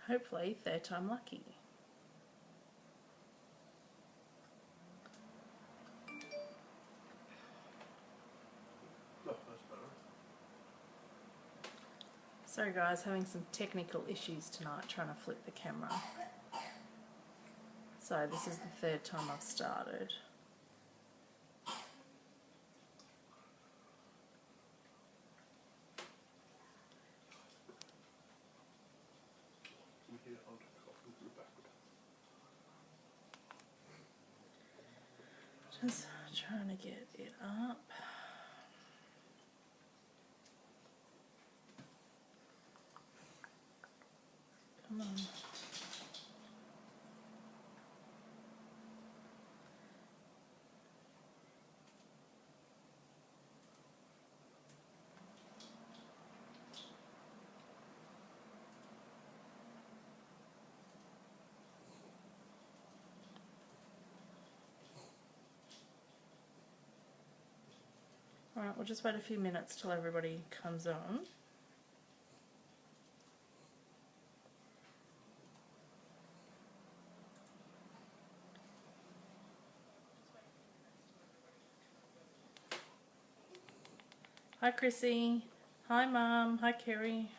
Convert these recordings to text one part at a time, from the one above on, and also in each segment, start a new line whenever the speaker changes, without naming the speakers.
Hopefully third time lucky. Sorry guys, having some technical issues tonight trying to flip the camera. So this is the third time I've started. Just trying to get it up. Come on. Alright, we'll just wait a few minutes till everybody comes on. Hi Chrissy. Hi Mum. Hi Kerry.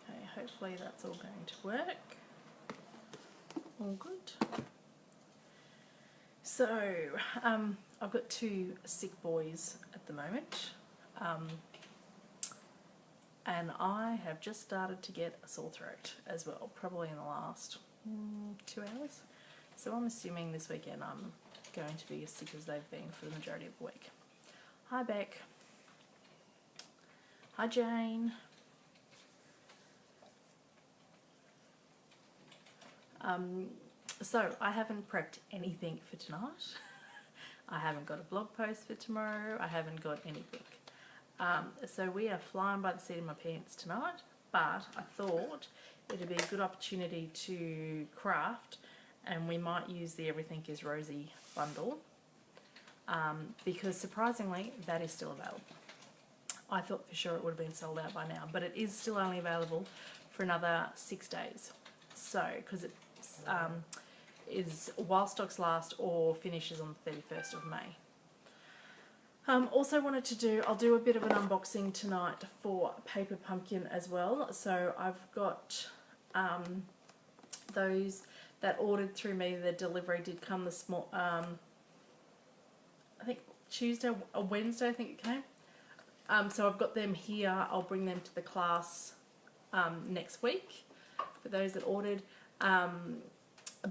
Okay, hopefully that's all going to work. All good. So, I've got 2 sick boys at the moment. And I have just started to get a sore throat as well, probably in the last 2 hours. So I'm assuming this weekend I'm going to be as sick as they've been for the majority of the week. Hi Beck. Hi Jane. So I haven't prepped anything for tonight. I haven't got a blog post for tomorrow. I haven't got anything. So we are flying by the seat of my pants tonight, but I thought it'd be a good opportunity to craft, and we might use the Everything is Rosy bundle, because surprisingly that is still available. I thought for sure it would have been sold out by now, but it is still only available for another 6 days. So, because it is while stocks last or finishes on the 31st of May. Also wanted to do, I'll do a bit of an unboxing tonight for Paper Pumpkin as well. So I've got those that ordered through me. The delivery did come this I think Tuesday or Wednesday I think it came. So I've got them here. I'll bring them to the class next week for those that ordered. But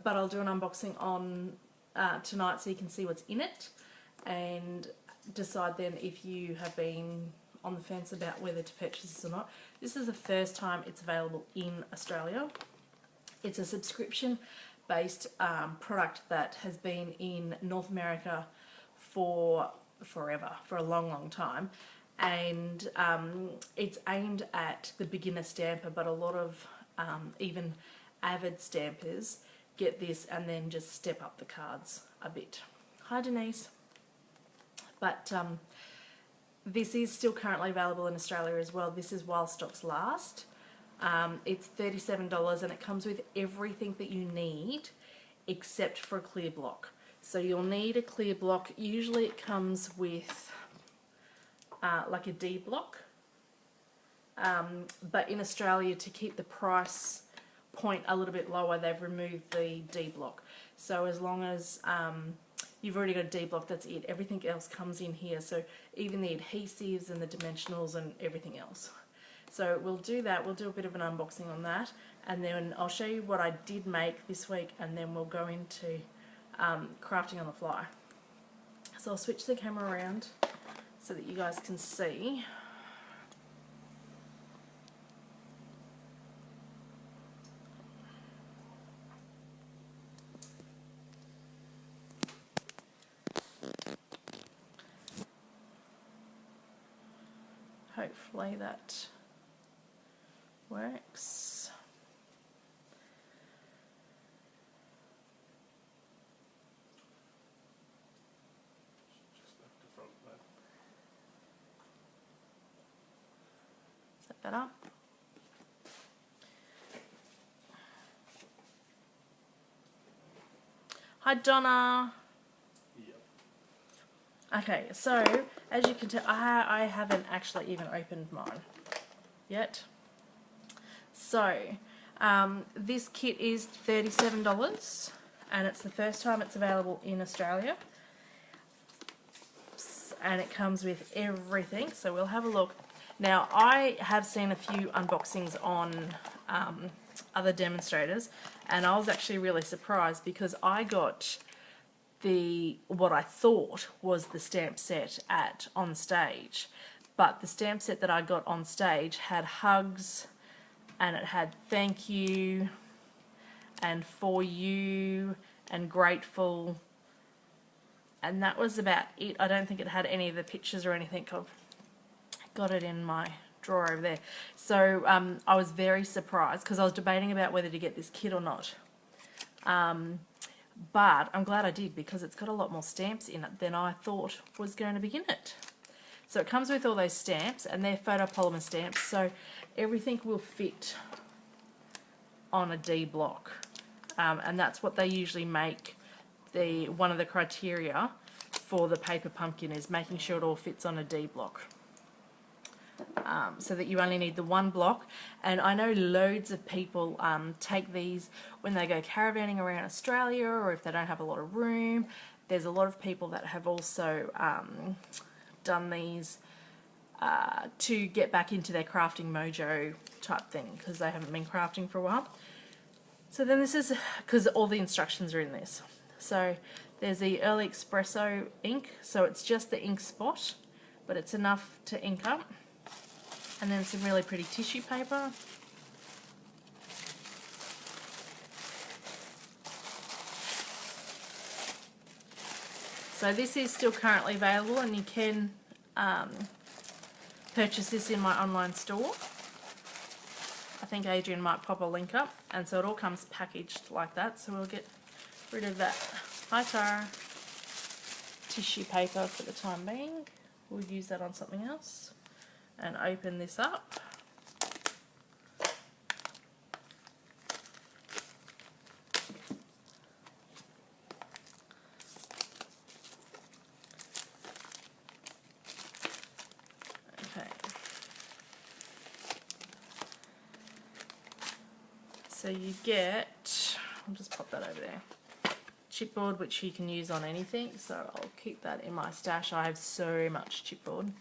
I'll do an unboxing on tonight so you can see what's in it and decide then if you have been on the fence about whether to purchase this or not. This is the first time it's available in Australia. It's a subscription based product that has been in North America for forever, for a long time, and it's aimed at the beginner stamper, but a lot of even avid stampers get this and then just step up the cards a bit. Hi Denise. But this is still currently available in Australia as well. This is while stocks last. It's $37 and it comes with everything that you need except for a clear block. So you'll need a clear block. Usually it comes with like a D block. But in Australia, to keep the price point a little bit lower, they've removed the D block. So as long as you've already got a D block, that's it. Everything else comes in here. So even the adhesives and the dimensionals and everything else. So we'll do that. We'll do a bit of an unboxing on that. And then I'll show you what I did make this week. And then we'll go into crafting on the fly. So I'll switch the camera around so that you guys can see. Hopefully that works. that up. Hi, Donna. Okay, so as you can tell, I haven't actually even opened mine yet. So this kit is $37, and it's the first time it's available in Australia. And it comes with everything, so we'll have a look. Now, I have seen a few unboxings on other demonstrators, and I was actually really surprised because I got what I thought was the stamp set on stage, but the stamp set that I got on stage had hugs, and it had thank you and for you and grateful, and that was about it. I don't think it had any of the pictures or anything. I've got it in my drawer over there. So I was very surprised because I was debating about whether to get this kit or not. But I'm glad I did because it's got a lot more stamps in it than I thought was going to be in it. So it comes with all those stamps, and they're photopolymer stamps, so everything will fit on a D block. And that's what they usually make. One of the criteria for the paper pumpkin is making sure it all fits on a D block. So that you only need the one block. And I know loads of people take these when they go caravanning around Australia, or if they don't have a lot of room. There's a lot of people that have also done these to get back into their crafting mojo type thing because they haven't been crafting for a while. So then this is, because all the instructions are in this. So there's the early espresso ink, so it's just the ink spot, but it's enough to ink up. And then some really pretty tissue paper. So this is still currently available, and you can purchase this in my online store. I think Adrian might pop a link up, and so it all comes packaged like that. So we'll get rid of that tissue paper for the time being. We'll use that on something else. And open this up. Okay. So you get, I'll just pop that over there, chipboard, which you can use on anything, so I'll keep that in my stash. I have so much chipboard.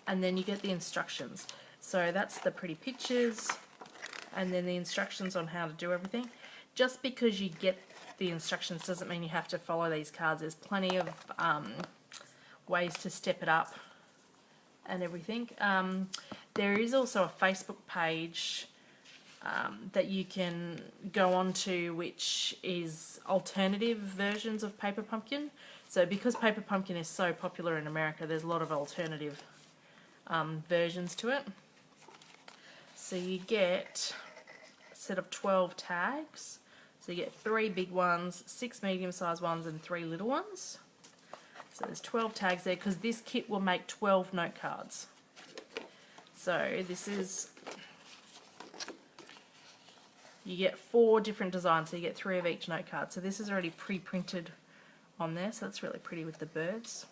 And then you get the instructions. So that's the pretty pictures, and then the instructions on how to do everything. Just because you get the instructions doesn't mean you have to follow these cards. There's plenty of ways to step it up and everything. There is also a Facebook page that you can go on to, which is alternative versions of Paper Pumpkin. So because Paper Pumpkin is so popular in America, there's a lot of alternative versions to it. So you get a set of 12 tags. So you get 3 big ones, 6 medium-sized ones, and 3 little ones. So there's 12 tags there because this kit will make 12 note cards. So this is, you get 4 different designs, so you get 3 of each note card. So this is already pre-printed on there, so that's really pretty with the birds.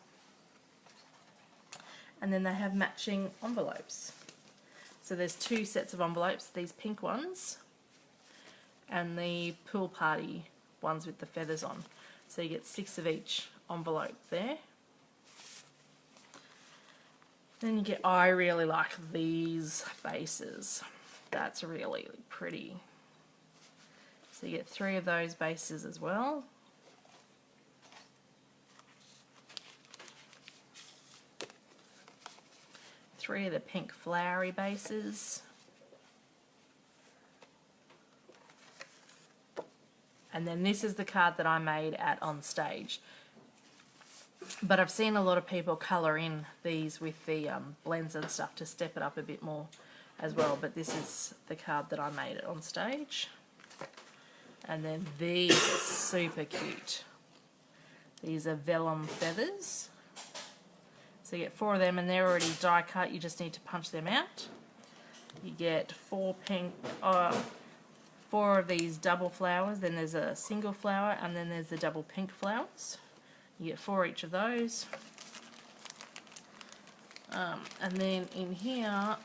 And then they have matching envelopes. So there's 2 sets of envelopes, these pink ones and the pool party ones with the feathers on. So you get 6 of each envelope there. Then you get, I really like these bases. That's really pretty. So you get 3 of those bases as well. Three of the pink flowery bases. And then this is the card that I made on stage. But I've seen a lot of people colour in these with the blends and stuff to step it up a bit more as well. But this is the card that I made on stage. And then these are super cute. These are vellum feathers. So you get 4 of them, and they're already die cut. You just need to punch them out. You get 4 of these double flowers. Then there's a single flower, and then there's the double pink flowers. You get 4 each of those. And then in here,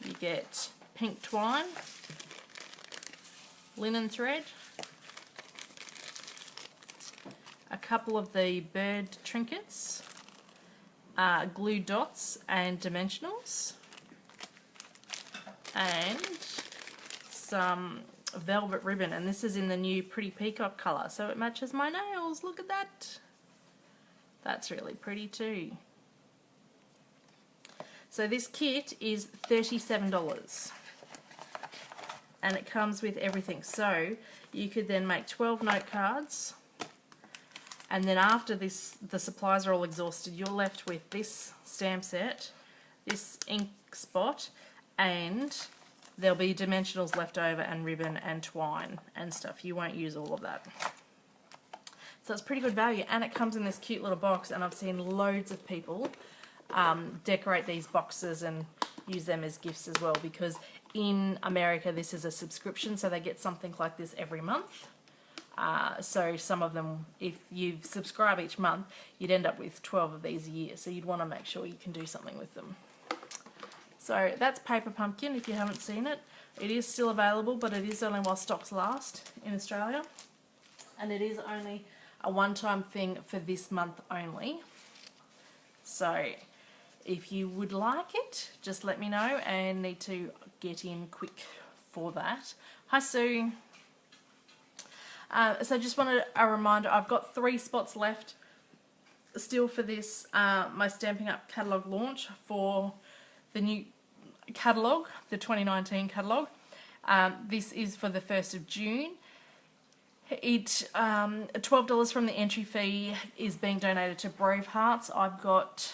you get pink twine, linen thread, a couple of the bird trinkets, glue dots and dimensionals, and some velvet ribbon. And this is in the new Pretty Peacock colour, so it matches my nails. Look at that. That's really pretty too. So this kit is $37 and it comes with everything. So you could then make 12 note cards, and then after this, the supplies are all exhausted, you're left with this stamp set, this ink spot, and there'll be dimensionals left over and ribbon and twine and stuff. You won't use all of that. So it's pretty good value, and it comes in this cute little box, and I've seen loads of people decorate these boxes and use them as gifts as well, because in America this is a subscription, so they get something like this every month. So some of them, if you subscribe each month, you'd end up with 12 of these a year, so you'd want to make sure you can do something with them. So that's Paper Pumpkin. If you haven't seen it, it is still available, but it is only while stocks last in Australia, and it is only a one-time thing for this month only. So if you would like it, just let me know, and need to get in quick for that. Hi Sue. So just wanted a reminder, I've got 3 spots left still for this, my Stamping Up catalogue launch for the new catalogue, the 2019 catalogue. This is for the 1st of June. $12 from the entry fee is being donated to Brave Hearts. I've got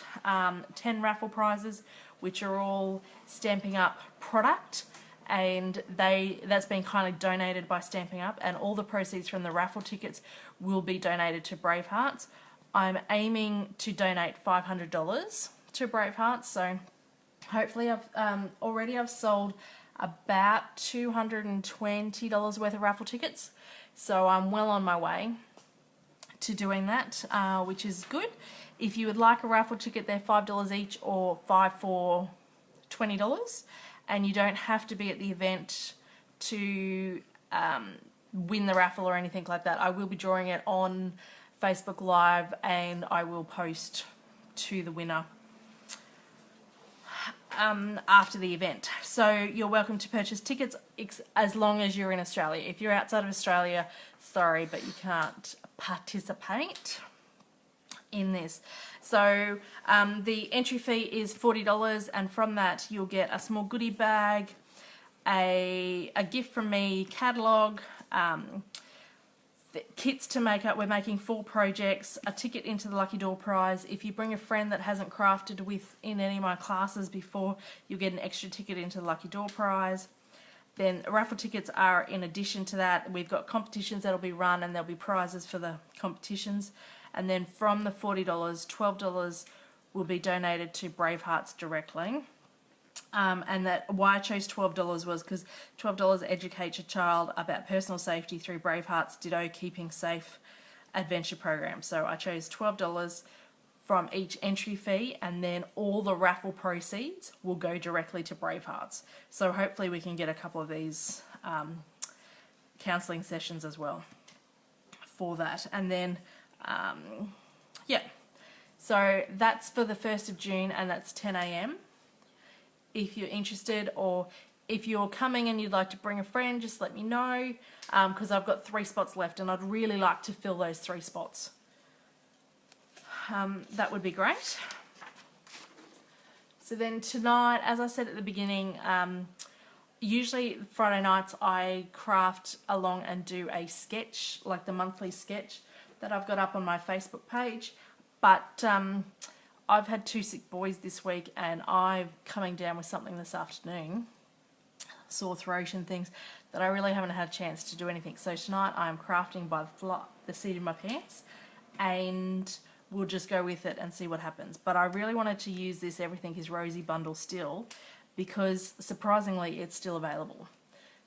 10 raffle prizes, which are all Stamping Up product, and that's been kindly donated by Stamping Up, and all the proceeds from the raffle tickets will be donated to Brave Hearts. I'm aiming to donate $500 to Brave Hearts, so hopefully I've sold about $220 worth of raffle tickets. So I'm well on my way to doing that, which is good. If you would like a raffle ticket, they're $5 each, or 5 for $20. And you don't have to be at the event to win the raffle or anything like that. I will be drawing it on Facebook Live, and I will post to the winner after the event. So you're welcome to purchase tickets as long as you're in Australia. If you're outside of Australia, sorry, but you can't participate in this. So the entry fee is $40, and from that you'll get a small goodie bag, a gift from me, catalogue, kits to make up. We're making 4 projects, a ticket into the Lucky Door prize. If you bring a friend that hasn't crafted in any of my classes before, you'll get an extra ticket into the Lucky Door prize. Then raffle tickets are in addition to that. We've got competitions that'll be run, and there'll be prizes for the competitions. And then from the $40, $12 will be donated to Brave Hearts directly. And that why I chose $12 was because $12 educates your child about personal safety through Brave Hearts Ditto Keeping Safe adventure program. So I chose $12 from each entry fee, and then all the raffle proceeds will go directly to Brave Hearts. So hopefully we can get a couple of these counselling sessions as well for that. And then yeah, so that's for the 1st of June, and that's 10 a.m. If you're interested, or if you're coming and you'd like to bring a friend, just let me know, because I've got 3 spots left, and I'd really like to fill those 3 spots. That would be great. So then tonight, as I said at the beginning, usually Friday nights I craft along and do a sketch, like the monthly sketch that I've got up on my Facebook page, but I've had 2 sick boys this week, and I'm coming down with something this afternoon, sore throat and things, that I really haven't had a chance to do anything. So tonight I'm crafting by the seat of my pants, and we'll just go with it and see what happens. But I really wanted to use this Everything is Rosy bundle still, because surprisingly it's still available.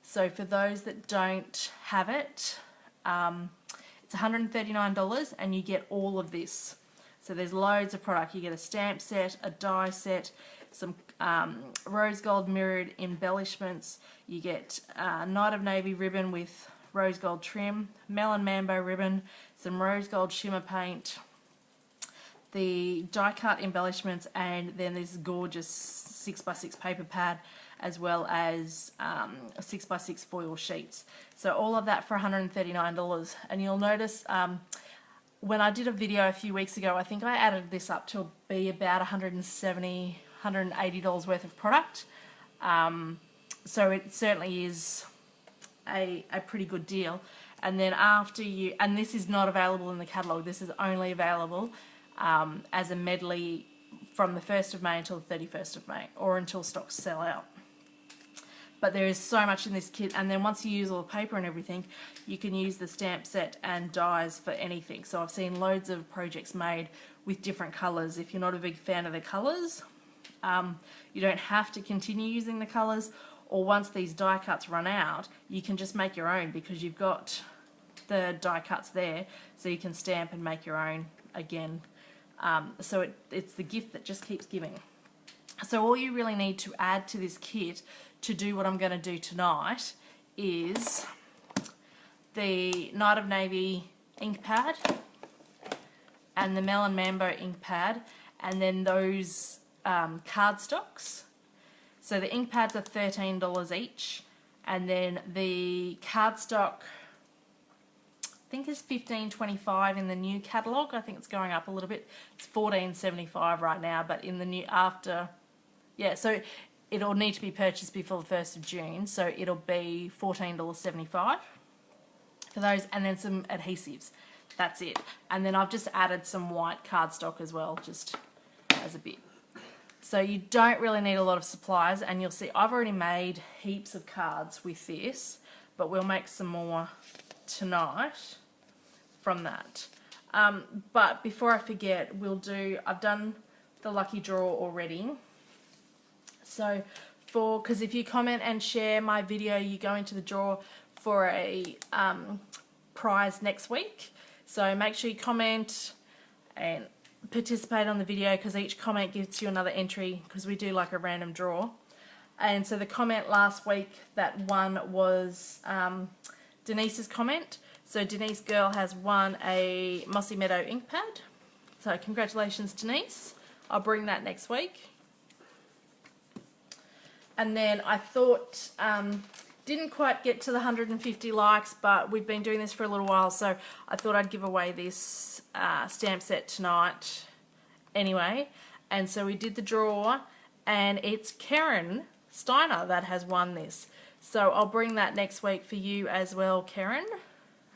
So for those that don't have it, it's $139 and you get all of this. So there's loads of product. You get a stamp set, a die set, some rose gold mirrored embellishments. You get Night of Navy ribbon with rose gold trim, melon mambo ribbon, some rose gold shimmer paint, the die cut embellishments, and then this gorgeous 6x6 paper pad, as well as 6x6 foil sheets. So all of that for $139. And you'll notice when I did a video a few weeks ago, I think I added this up to be about $170, $180 worth of product. So it certainly is a pretty good deal. And then after you, and this is not available in the catalogue, this is only available as a medley from the 1st of May until the 31st of May, or until stocks sell out. But there is so much in this kit, and then once you use all the paper and everything, you can use the stamp set and dies for anything. So I've seen loads of projects made with different colours. If you're not a big fan of the colours, you don't have to continue using the colours, or once these die cuts run out, you can just make your own, because you've got the die cuts there, so you can stamp and make your own again. So it's the gift that just keeps giving. So all you really need to add to this kit to do what I'm going to do tonight is the Night of Navy ink pad and the Melon Mambo ink pad, and then those cardstocks. So the ink pads are $13 each, and then the cardstock I think is $15.25 in the new catalogue. I think it's going up a little bit. It's $14.75 right now, but in the new so it'll need to be purchased before the 1st of June, so it'll be $14.75 for those, and then some adhesives. That's it. And then I've just added some white cardstock as well, just as a bit. So you don't really need a lot of supplies, and you'll see I've already made heaps of cards with this, but we'll make some more tonight from that. But before I forget, I've done the lucky draw already. So because if you comment and share my video, you go into the draw for a prize next week. So make sure you comment and participate on the video, because each comment gives you another entry, because we do like a random draw. And so the comment last week that won was Denise's comment. So Denise Girl has won a Mossy Meadow ink pad. So congratulations, Denise. I'll bring that next week. And then I thought, didn't quite get to the 150 likes, but we've been doing this for a little while, so I thought I'd give away this stamp set tonight anyway. And so we did the draw, and it's Karen Steiner that has won this. So I'll bring that next week for you as well, Karen.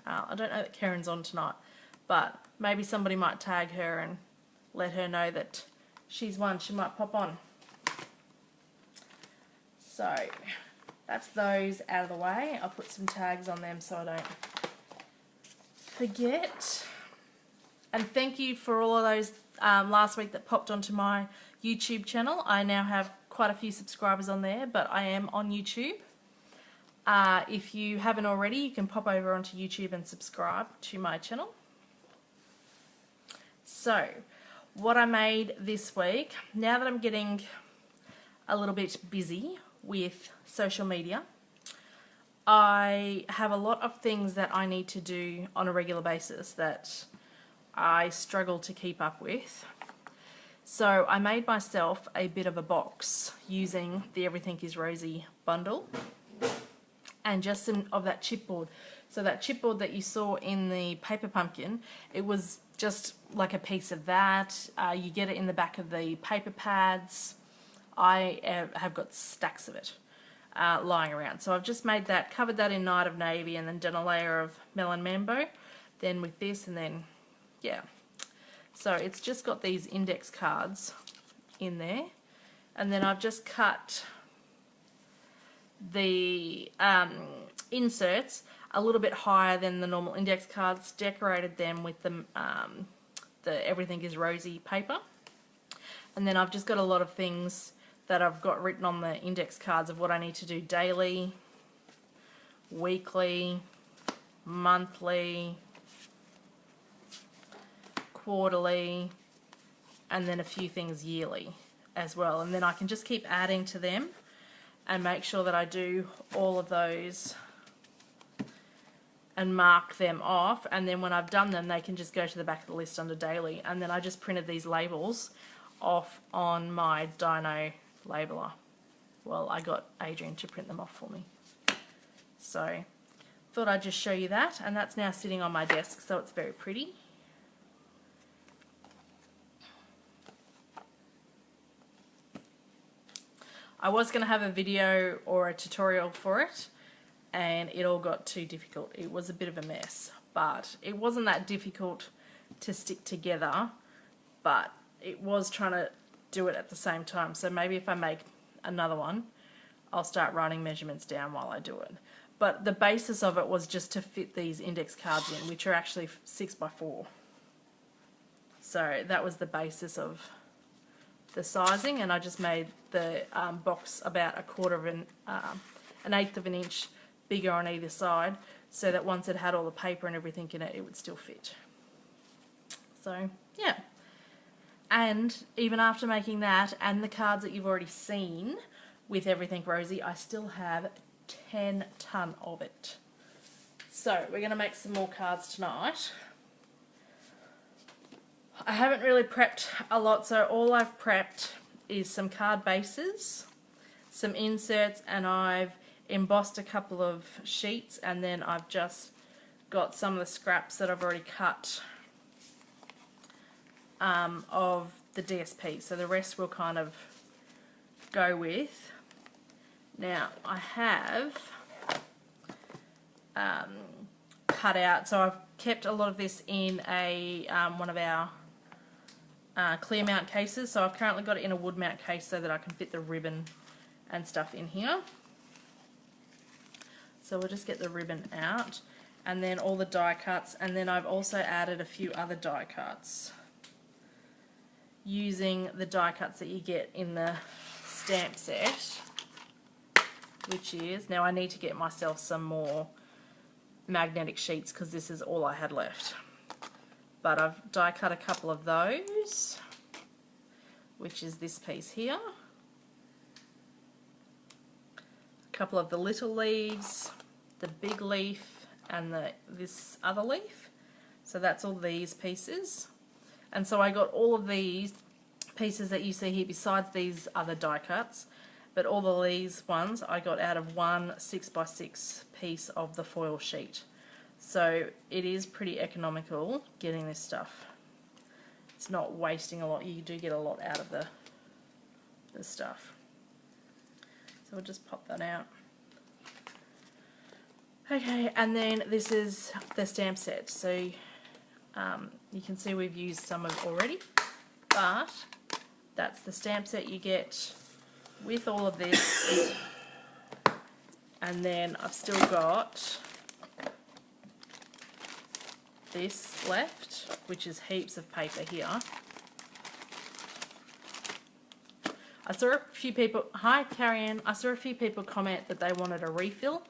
I don't know that Karen's on tonight, but maybe somebody might tag her and let her know that she's won. She might pop on. So that's those out of the way. I'll put some tags on them so I don't forget. And thank you for all of those last week that popped onto my YouTube channel. I now have quite a few subscribers on there, but I am on YouTube. If you haven't already, you can pop over onto YouTube and subscribe to my channel. So, what I made this week, now that I'm getting a little bit busy with social media, I have a lot of things that I need to do on a regular basis that I struggle to keep up with. So I made myself a bit of a box using the Everything is Rosy bundle and just some of that chipboard. So that chipboard that you saw in the paper pumpkin, it was just like a piece of that. You get it in the back of the paper pads. I have got stacks of it lying around. So I've just made that, covered that in Night of Navy, and then done a layer of Melon Mambo, then with this, and then, yeah. So it's just got these index cards in there. And then I've just cut the inserts a little bit higher than the normal index cards, decorated them with the the Everything is Rosy paper. And then I've just got a lot of things that I've got written on the index cards of what I need to do daily, weekly, monthly, quarterly, and then a few things yearly as well. And then I can just keep adding to them and make sure that I do all of those and mark them off, and then when I've done them they can just go to the back of the list under daily. And then I just printed these labels off on my Dino labeler. Well, I got Adrian to print them off for me. So thought I'd just show you that, and that's now sitting on my desk, so it's very pretty. I was going to have a video or a tutorial for it, and it all got too difficult. It was a bit of a mess, but it wasn't that difficult to stick together, but it was trying to do it at the same time. So maybe if I make another one, I'll start writing measurements down while I do it. But the basis of it was just to fit these index cards in, which are actually 6x4. So that was the basis of the sizing, and I just made the box about an eighth of an inch bigger on either side, so that once it had all the paper and everything in it, it would still fit. So yeah, and even after making that and the cards that you've already seen with Everything Rosy, I still have 10 ton of it. So we're going to make some more cards tonight. I haven't really prepped a lot, so all I've prepped is some card bases, some inserts, and I've embossed a couple of sheets, and then I've just got some of the scraps that I've already cut of the DSP, so the rest will kind of go with. Now I have cut out, so I've kept a lot of this in a one of our clear mount cases, so I've currently got it in a wood mount case so that I can fit the ribbon and stuff in here. So we'll just get the ribbon out, and then all the die cuts, and then I've also added a few other die cuts using the die cuts that you get in the stamp set, which is, now I need to get myself some more magnetic sheets because this is all I had left. But I've die cut a couple of those, which is this piece here, a couple of the little leaves, the big leaf, and this other leaf. So that's all these pieces. And so I got all of these pieces that you see here besides these other die cuts, but all of these ones I got out of one 6x6 piece of the foil sheet. So it is pretty economical getting this stuff. It's not wasting a lot. You do get a lot out of the stuff. So we'll just pop that out. Okay, and then this is the stamp set. So you can see we've used some of it already, but that's the stamp set you get with all of this. And then I've still got this left, which is heaps of paper here. I saw a few people, hi Carrie-Ann, I saw a few people comment that they wanted a refill.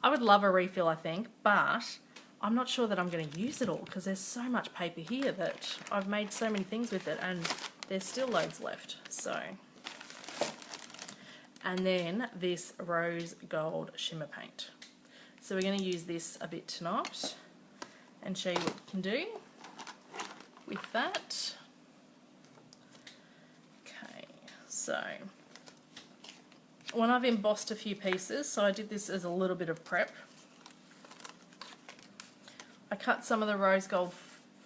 I would love a refill, I think, but I'm not sure that I'm going to use it all because there's so much paper here that I've made so many things with it, and there's still loads left. So, and then this rose gold shimmer paint. So we're going to use this a bit tonight and show you what you can do with that. Okay, so when I've embossed a few pieces, so I did this as a little bit of prep, I cut some of the rose gold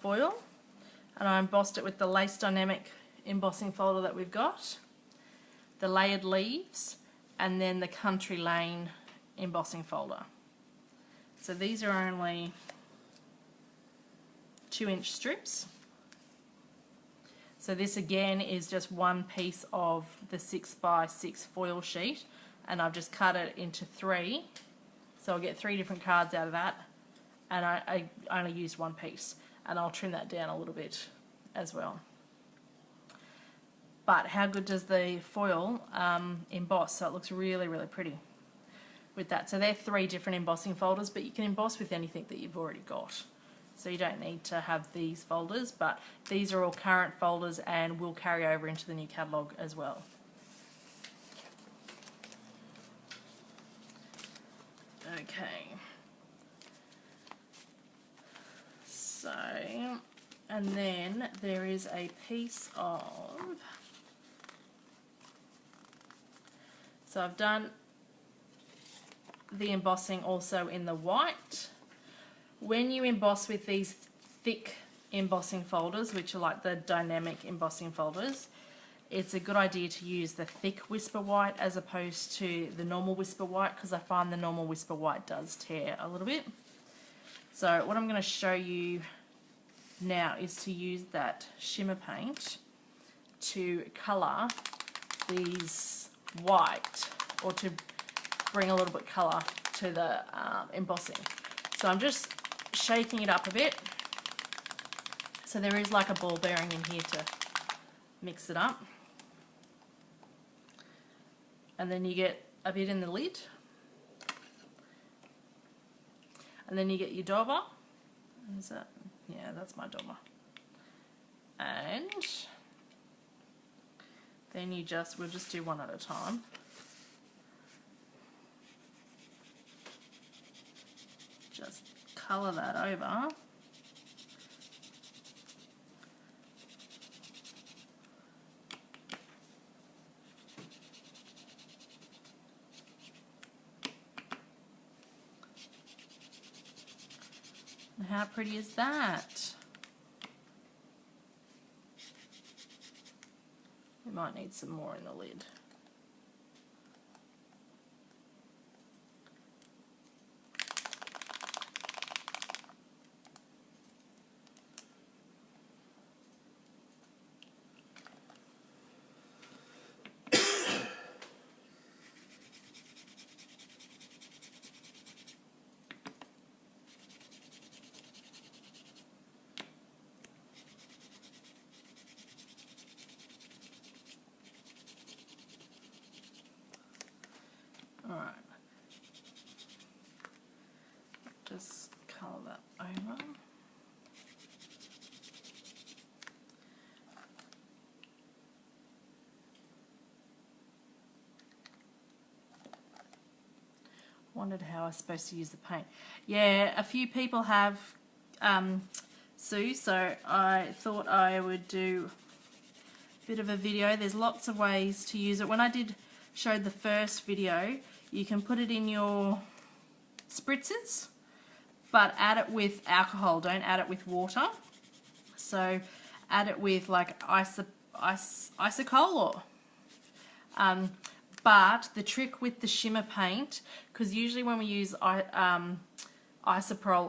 foil and I embossed it with the Lace Dynamic embossing folder that we've got, the layered leaves, and then the Country Lane embossing folder. So these are only 2-inch strips. So this again is just one piece of the 6x6 foil sheet, and I've just cut it into 3. So I'll get 3 different cards out of that, and I only used one piece, and I'll trim that down a little bit as well. But how good does the foil emboss? So it looks really, really pretty with that. So they're 3 different embossing folders, but you can emboss with anything that you've already got. So you don't need to have these folders, but these are all current folders and will carry over into the new catalogue as well. Okay. So, and then there is a piece of, so I've done the embossing also in the white. When you emboss with these thick embossing folders, which are like the dynamic embossing folders, it's a good idea to use the thick Whisper White as opposed to the normal Whisper White, because I find the normal Whisper White does tear a little bit. So what I'm going to show you now is to use that shimmer paint to colour these white, or to bring a little bit colour to the embossing. So I'm just shaking it up a bit. So there is like a ball bearing in here to mix it up. And then you get a bit in the lid. And then you get your dauber. Is that? Yeah, that's my dauber. And then you just, we'll just do one at a time. Just colour that over. And how pretty is that? We might need some more in the lid. Alright, just colour that over. Wondered how I was supposed to use the paint. Yeah, a few people have, Sue, so I thought I would do a bit of a video. There's lots of ways to use it. When I showed the first video, you can put it in your spritzers, but add it with alcohol, don't add it with water. So add it with like isocol, or but the trick with the shimmer paint, because usually when we use isopropyl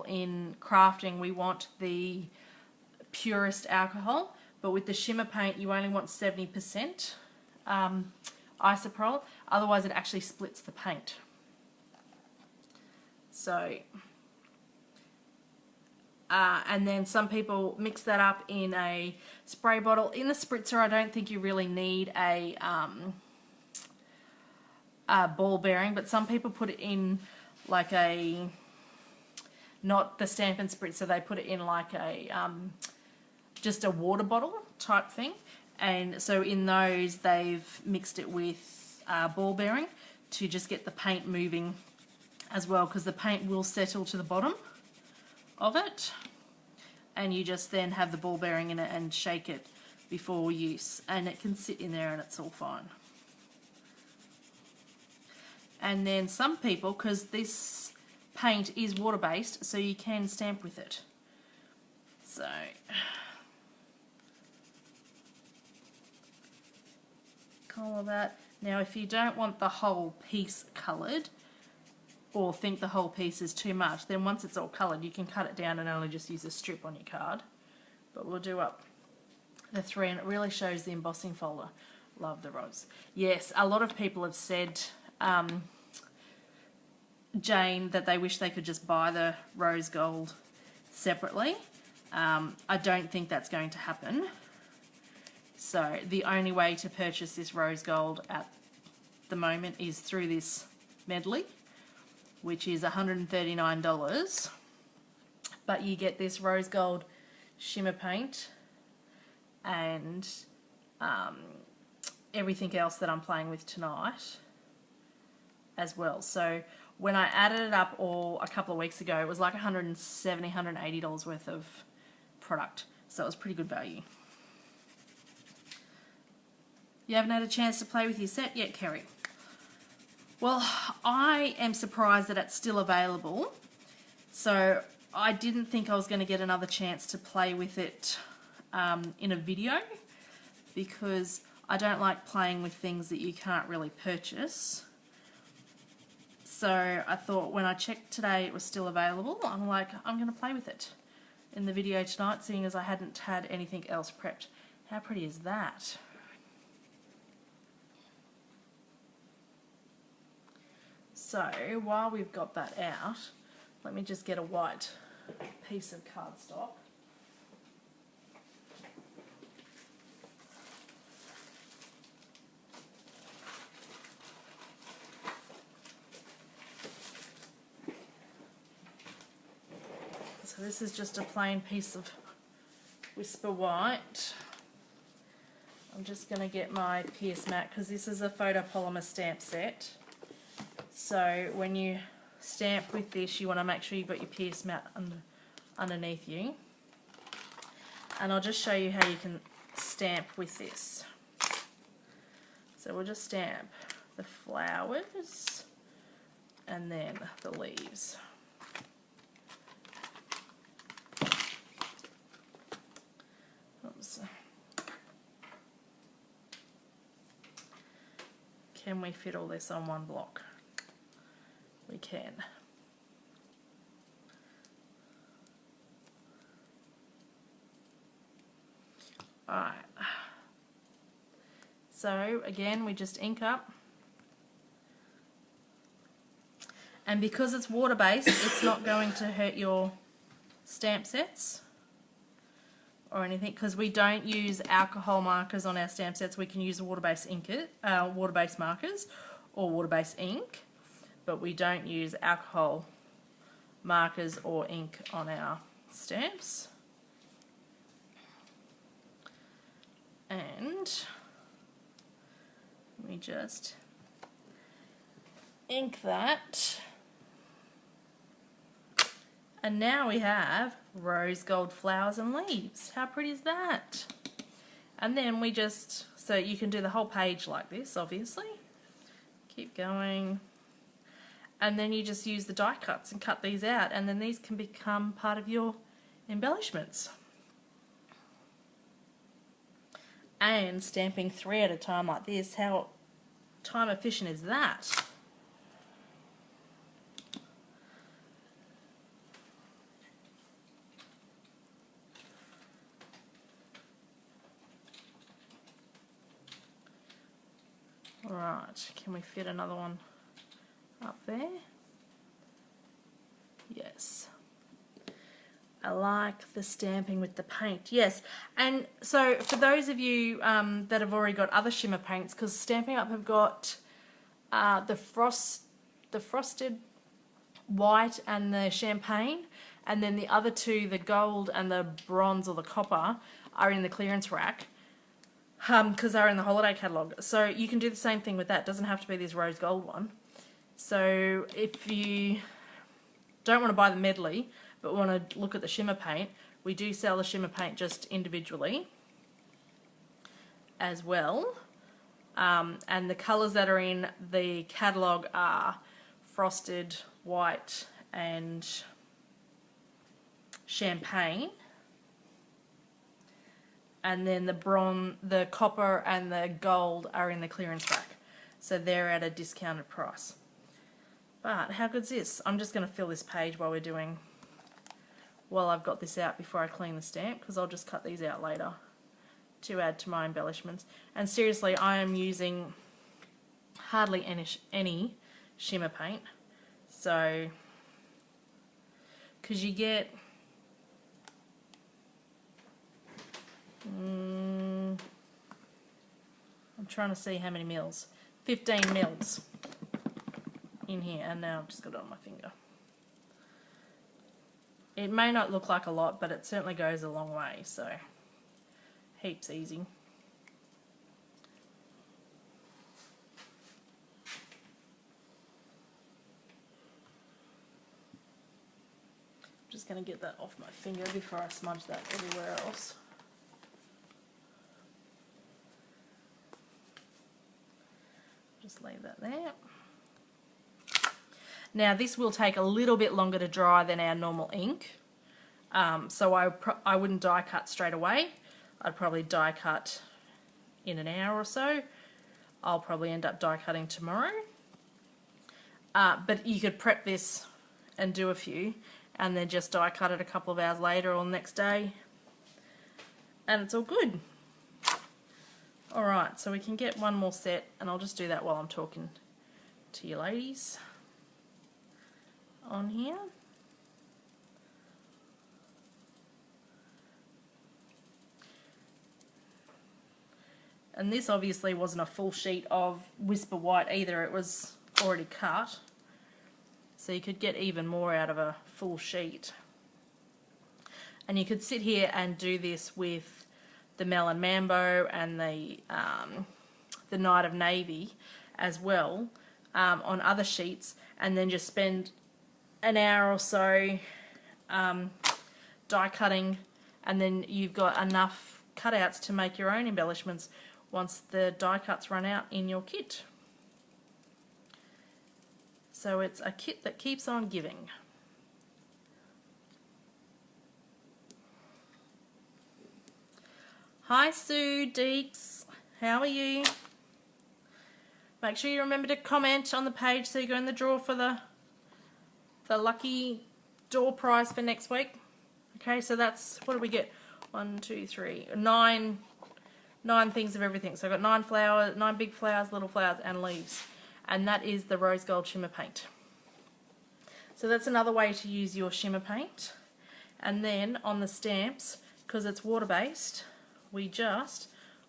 in crafting, we want the purest alcohol, but with the shimmer paint you only want 70% isopropyl, otherwise it actually splits the paint. So and then some people mix that up in a spray bottle. In the spritzer, I don't think you really need a ball bearing, but some people put it in like a, not the Stampin' Spritzer, they put it in like a just a water bottle type thing. And so in those, they've mixed it with ball bearing to just get the paint moving as well, because the paint will settle to the bottom of it. And you just then have the ball bearing in it and shake it before use. And it can sit in there and it's all fine. And then some people, because this paint is water-based, so you can stamp with it. So colour that. Now if you don't want the whole piece coloured, or think the whole piece is too much, then once it's all coloured you can cut it down and only just use a strip on your card. But we'll do up the 3, and it really shows the embossing folder. Love the rose. Yes, a lot of people have said, Jane, that they wish they could just buy the rose gold separately. I don't think that's going to happen. So the only way to purchase this rose gold at the moment is through this medley, which is $139. But you get this rose gold shimmer paint and everything else that I'm playing with tonight as well. So when I added it up all a couple of weeks ago, it was like $170, $180 worth of product. So it was pretty good value. You haven't had a chance to play with your set yet, Kerry? Well, I am surprised that it's still available. So I didn't think I was going to get another chance to play with it in a video, because I don't like playing with things that you can't really purchase. So I thought when I checked today it was still available, I'm like, I'm going to play with it in the video tonight, seeing as I hadn't had anything else prepped. How pretty is that? So while we've got that out, let me just get a white piece of cardstock. So this is just a plain piece of Whisper White. I'm just going to get my Pierce Mat, because this is a photopolymer stamp set. So when you stamp with this, you want to make sure you've got your Pierce Mat underneath you. And I'll just show you how you can stamp with this. So we'll just stamp the flowers and then the leaves. Oops. Can we fit all this on one block? We can. Alright. So again, we just ink up. And because it's water-based, it's not going to hurt your stamp sets or anything, because we don't use alcohol markers on our stamp sets. We can use water-based water-based markers or water-based ink, but we don't use alcohol markers or ink on our stamps. And we just ink that. And now we have rose gold flowers and leaves. How pretty is that? And then we just, so you can do the whole page like this, obviously. Keep going. And then you just use the die cuts and cut these out, and then these can become part of your embellishments. And stamping 3 at a time like this, how time efficient is that? Alright, can we fit another one up there? Yes. I like the stamping with the paint. Yes, and so for those of you that have already got other shimmer paints, because Stampin' Up have got the frosted white and the champagne, and then the other two, the gold and the bronze or the copper, are in the clearance rack. Because they're in the holiday catalogue. So you can do the same thing with that. It doesn't have to be this rose gold one. So if you don't want to buy the medley, but want to look at the shimmer paint, we do sell the shimmer paint just individually as well. And the colours that are in the catalogue are frosted white and champagne. And then the copper and the gold are in the clearance rack. So they're at a discounted price. But how good's this? I'm just going to fill this page while I've got this out before I clean the stamp, because I'll just cut these out later to add to my embellishments. And seriously, I am using hardly any shimmer paint. So, because you get I'm trying to see how many mils. 15 mils in here, and now I've just got it on my finger. It may not look like a lot, but it certainly goes a long way, so heaps easy. Just going to get that off my finger before I smudge that everywhere else. Just leave that there. Now this will take a little bit longer to dry than our normal ink, so I wouldn't die cut straight away. I'd probably die cut in an hour or so. I'll probably end up die cutting tomorrow, but you could prep this and do a few and then just die cut it a couple of hours later or the next day, and it's all good. Alright, so we can get one more set, and I'll just do that while I'm talking to you ladies on here. And this obviously wasn't a full sheet of Whisper White either, it was already cut. So you could get even more out of a full sheet. And you could sit here and do this with the Melon Mambo and the Night of Navy as well on other sheets, and then just spend an hour or so die cutting, and then you've got enough cutouts to make your own embellishments once the die cuts run out in your kit. So it's a kit that keeps on giving. Hi Sue Deeks, how are you? Make sure you remember to comment on the page so you go in the draw for the lucky door prize for next week. Okay, so that's, what do we get? 1, 2, 3, 9 things of everything. So I've got 9 flowers, 9 big flowers, little flowers, and leaves. And that is the rose gold shimmer paint. So that's another way to use your shimmer paint. And then on the stamps, because it's water based,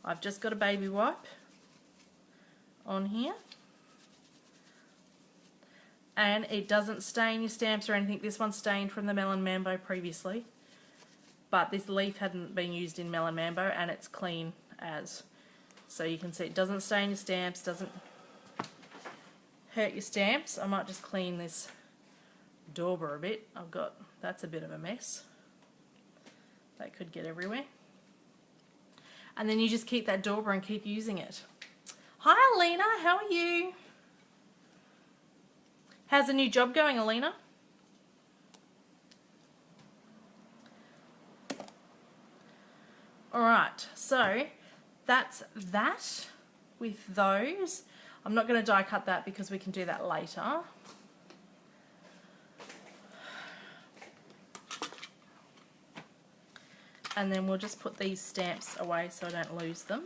I've just got a baby wipe on here, and it doesn't stain your stamps or anything. This one's stained from the Melon Mambo previously, but this leaf hadn't been used in Melon Mambo, and it's clean as. So you can see it doesn't stain your stamps, doesn't hurt your stamps. I might just clean this dauber a bit. That's a bit of a mess. That could get everywhere. And then you just keep that dauber and keep using it. Hi Alina, how are you? How's the new job going, Alina? Alright, so that's that with those. I'm not going to die cut that because we can do that later. And then we'll just put these stamps away so I don't lose them.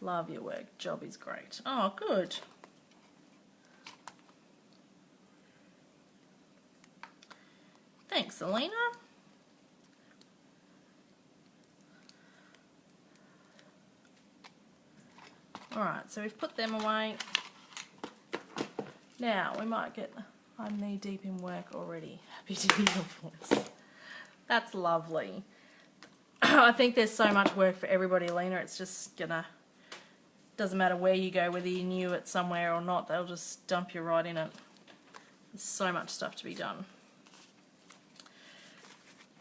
Love your work. Job is great. Oh, good. Thanks, Alina. Alright, so we've put them away. Now, we might get... I'm knee deep in work already. Happy to hear your voice. That's lovely. I think there's so much work for everybody, Alina. It's just gonna... Doesn't matter where you go, whether you knew it somewhere or not, they'll just dump you right in it. There's so much stuff to be done.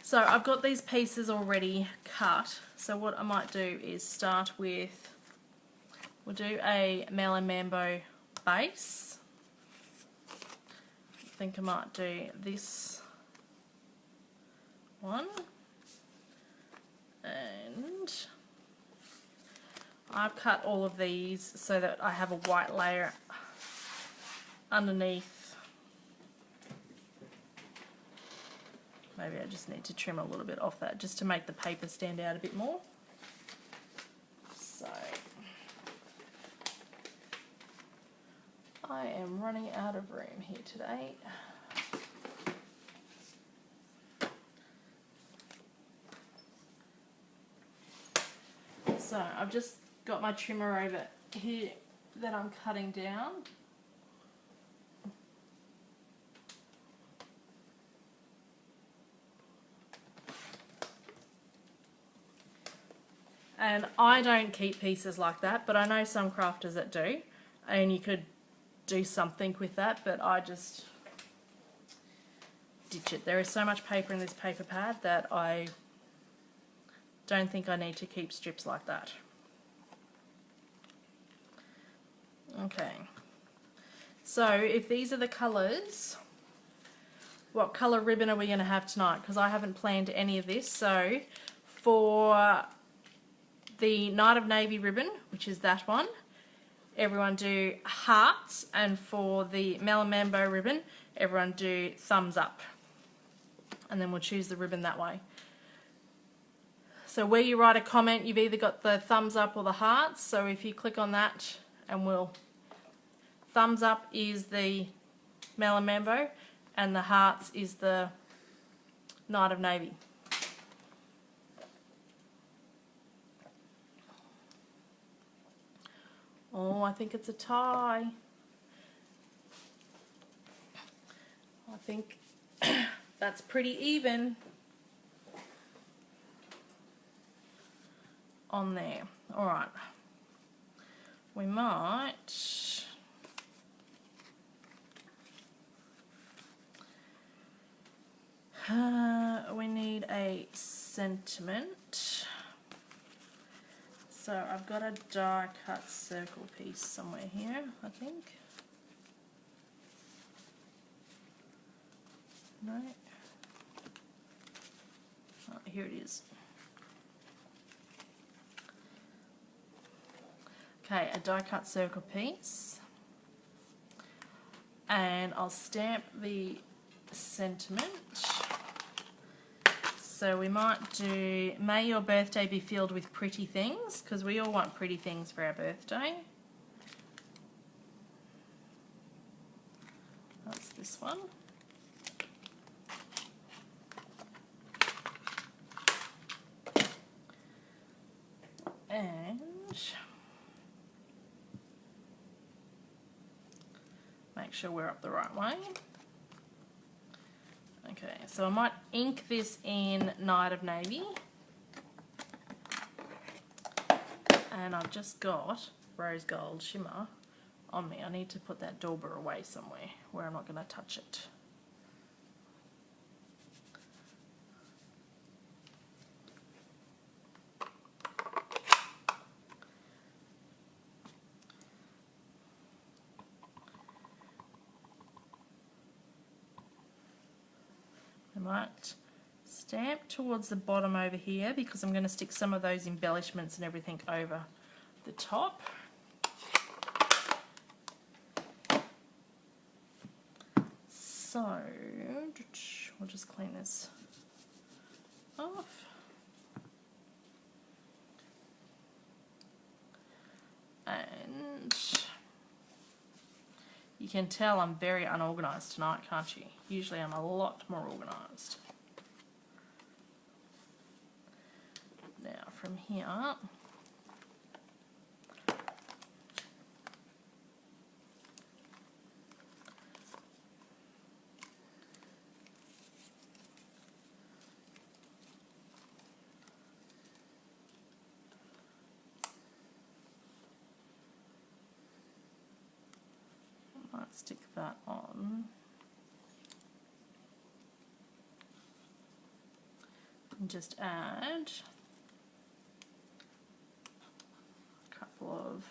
So I've got these pieces already cut. So what I might do is start with... We'll do a Melon Mambo base. I think I might do this one. And I've cut all of these so that I have a white layer underneath. Maybe I just need to trim a little bit off that just to make the paper stand out a bit more. So I am running out of room here today. So I've just got my trimmer over here that I'm cutting down. And I don't keep pieces like that, but I know some crafters that do, and you could do something with that, but I just ditch it. There is so much paper in this paper pad that I don't think I need to keep strips like that. Okay, so if these are the colours, what colour ribbon are we going to have tonight? Because I haven't planned any of this. So for the Night of Navy ribbon, which is that one, everyone do hearts, and for the Melon Mambo ribbon, everyone do thumbs up, and then we'll choose the ribbon that way. So where you write a comment, you've either got the thumbs up or the hearts, so if you click on that, and thumbs up is the Melon Mambo, and the hearts is the Night of Navy. Oh, I think it's a tie. I think that's pretty even on there. All right. We might we need a sentiment. So I've got a die cut circle piece somewhere here, I think. No. Oh, here it is. Okay, a die cut circle piece. And I'll stamp the sentiment. So we might do, may your birthday be filled with pretty things, because we all want pretty things for our birthday. That's this one. And make sure we're up the right way. Okay, so I might ink this in Night of Navy. And I've just got Rose Gold Shimmer on me. I need to put that dauber away somewhere where I'm not going to touch it. I might stamp towards the bottom over here because I'm going to stick some of those embellishments and everything over the top. So we'll just clean this off. And you can tell I'm very unorganised tonight, can't you? Usually I'm a lot more organised. Now from here, I might stick that on. And just add a couple of,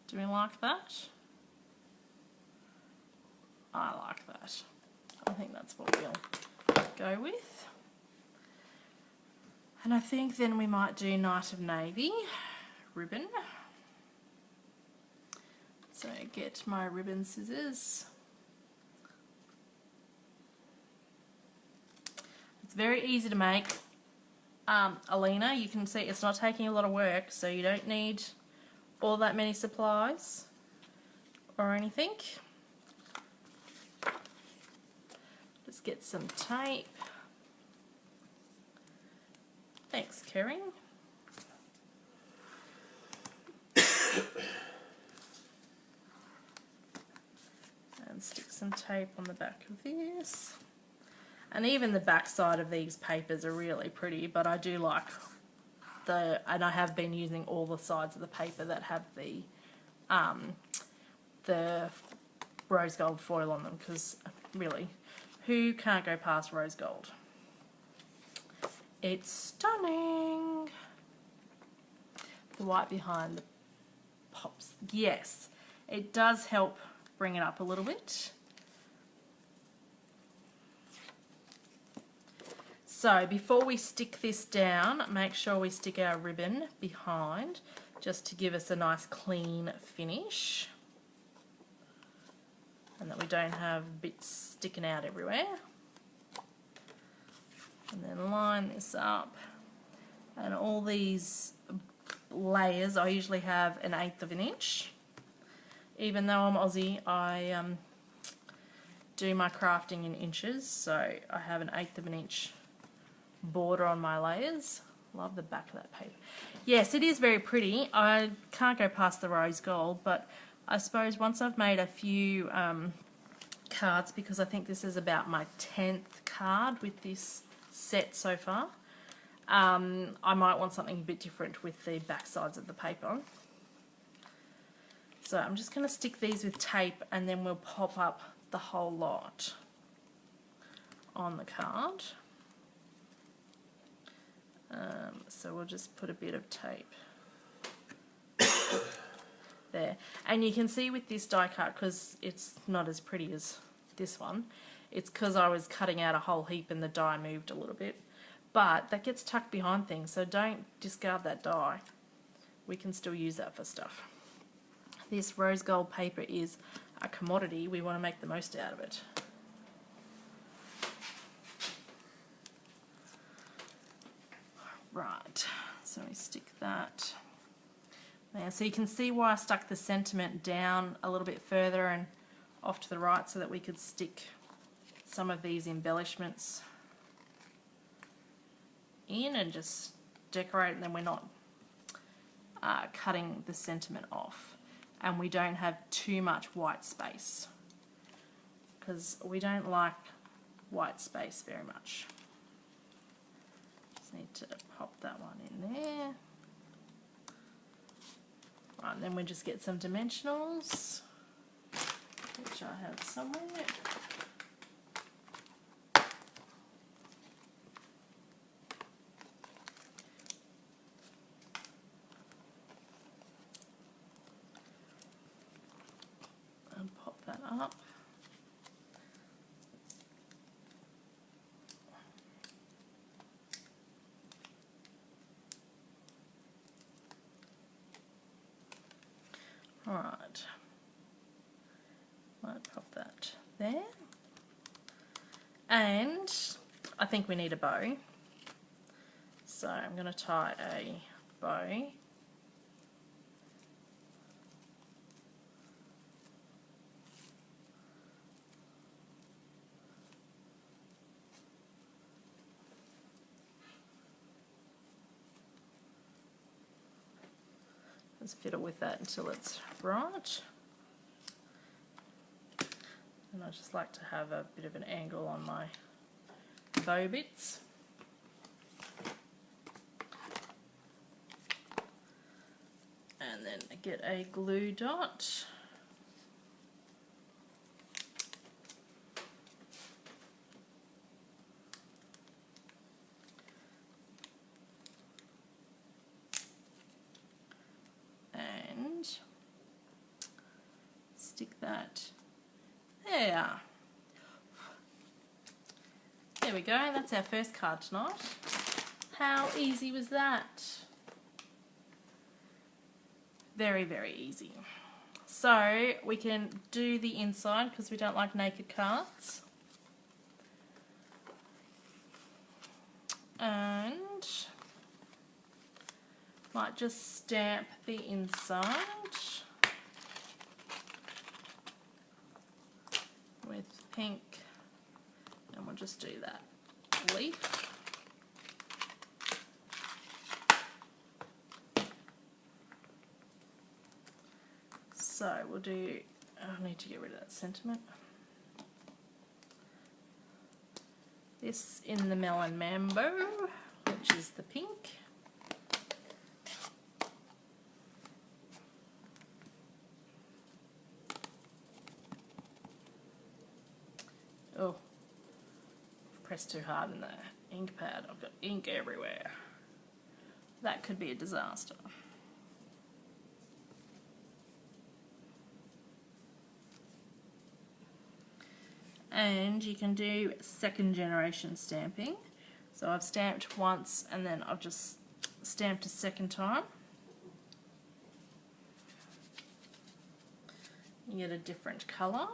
do we like that? I like that. I think that's what we'll go with. And I think then we might do Night of Navy ribbon. So get my ribbon scissors. It's very easy to make, Alina. You can see it's not taking a lot of work, so you don't need all that many supplies or anything. Just get some tape. Thanks, Kerry. And stick some tape on the back of this. And even the back side of these papers are really pretty, but I do like and I have been using all the sides of the paper that have the rose gold foil on them, because really, who can't go past rose gold? It's stunning. The white behind the pops. Yes, it does help bring it up a little bit. So before we stick this down, make sure we stick our ribbon behind, just to give us a nice clean finish, and that we don't have bits sticking out everywhere. And then line this up, and all these layers, I usually have 1/8 of an inch. Even though I'm Aussie, I do my crafting in inches, so I have 1/8 of an inch border on my layers. Love the back of that paper. Yes, it is very pretty. I can't go past the rose gold, but I suppose once I've made a few cards, because I think this is about my 10th card with this set so far, I might want something a bit different with the back sides of the paper. So I'm just going to stick these with tape, and then we'll pop up the whole lot on the card. So we'll just put a bit of tape there. And you can see with this die cut, because it's not as pretty as this one, it's because I was cutting out a whole heap and the die moved a little bit. But that gets tucked behind things, so don't discard that die. We can still use that for stuff. This rose gold paper is a commodity. We want to make the most out of it. Right, so we stick that there. So you can see why I stuck the sentiment down a little bit further and off to the right, so that we could stick some of these embellishments in and just decorate, and then we're not cutting the sentiment off, and we don't have too much white space, because we don't like white space very much. Just need to pop that one in there. Right, and then we just get some dimensionals, which I have somewhere. And pop that up. Alright, might pop that there, and I think we need a bow, so I'm going to tie a bow . Just fiddle with that until it's right. And I just like to have a bit of an angle on my bow bits. And then get a glue dot. Stick that there. There we go, that's our first card tonight. How easy was that? Very, very easy. So we can do the inside, because we don't like naked cards. And might just stamp the inside with pink, and we'll just do that leaf. So we'll do, I need to get rid of that sentiment. This in the Melon Mambo, which is the pink. Oh, I've pressed too hard in the ink pad. I've got ink everywhere. That could be a disaster. And you can do second generation stamping. So I've stamped once and then I've just stamped a second time. You get a different colour.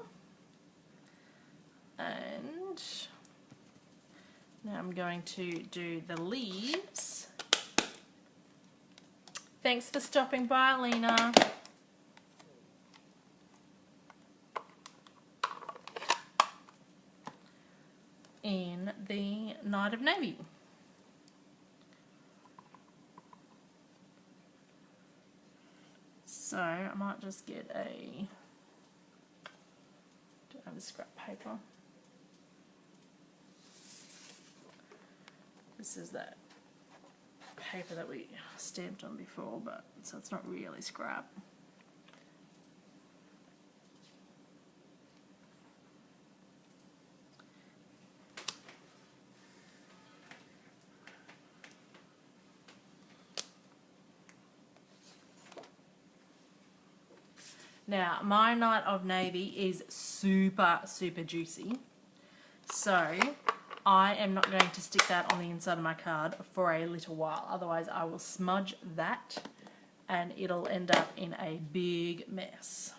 And now I'm going to do the leaves. Thanks for stopping by, Lena. In the Night of Navy. So I might just get a, do I have a scrap paper? This is that paper that we stamped on before, but so it's not really scrap. Now, my Night of Navy is super, super juicy. So, I am not going to stick that on the inside of my card for a little while. Otherwise, I will smudge that and it'll end up in a big mess.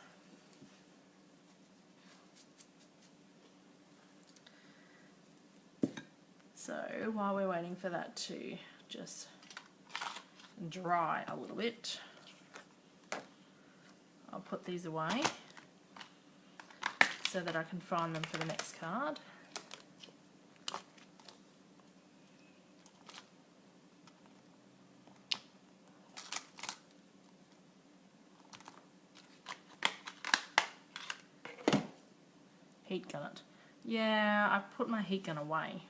So, while we're waiting for that to just dry a little bit, I'll put these away so that I can find them for the next card. Heat gun it. Yeah, I put my heat gun away,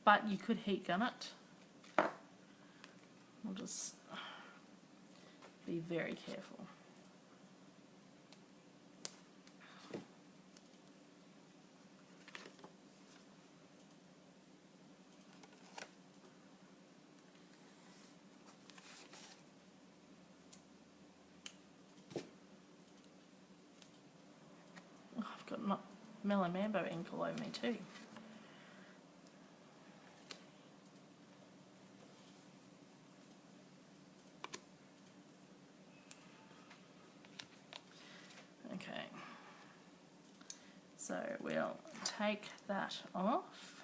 but you could heat gun it. I'll just be very careful. Got Melon Mambo ink all over me too. Okay, so we'll take that off.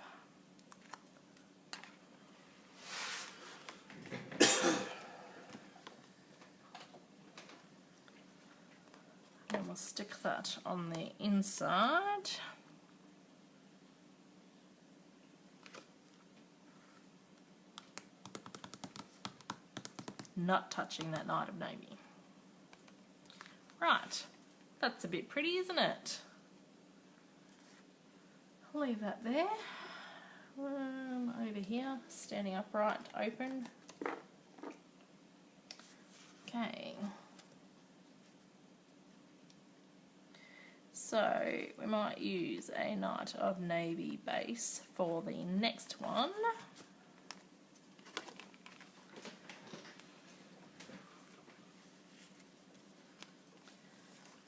And we'll stick that on the inside. Not touching that Night of Navy. Right, that's a bit pretty, isn't it? I'll leave that there. Over here, standing upright, open. Okay. So we might use a Night of Navy base for the next one.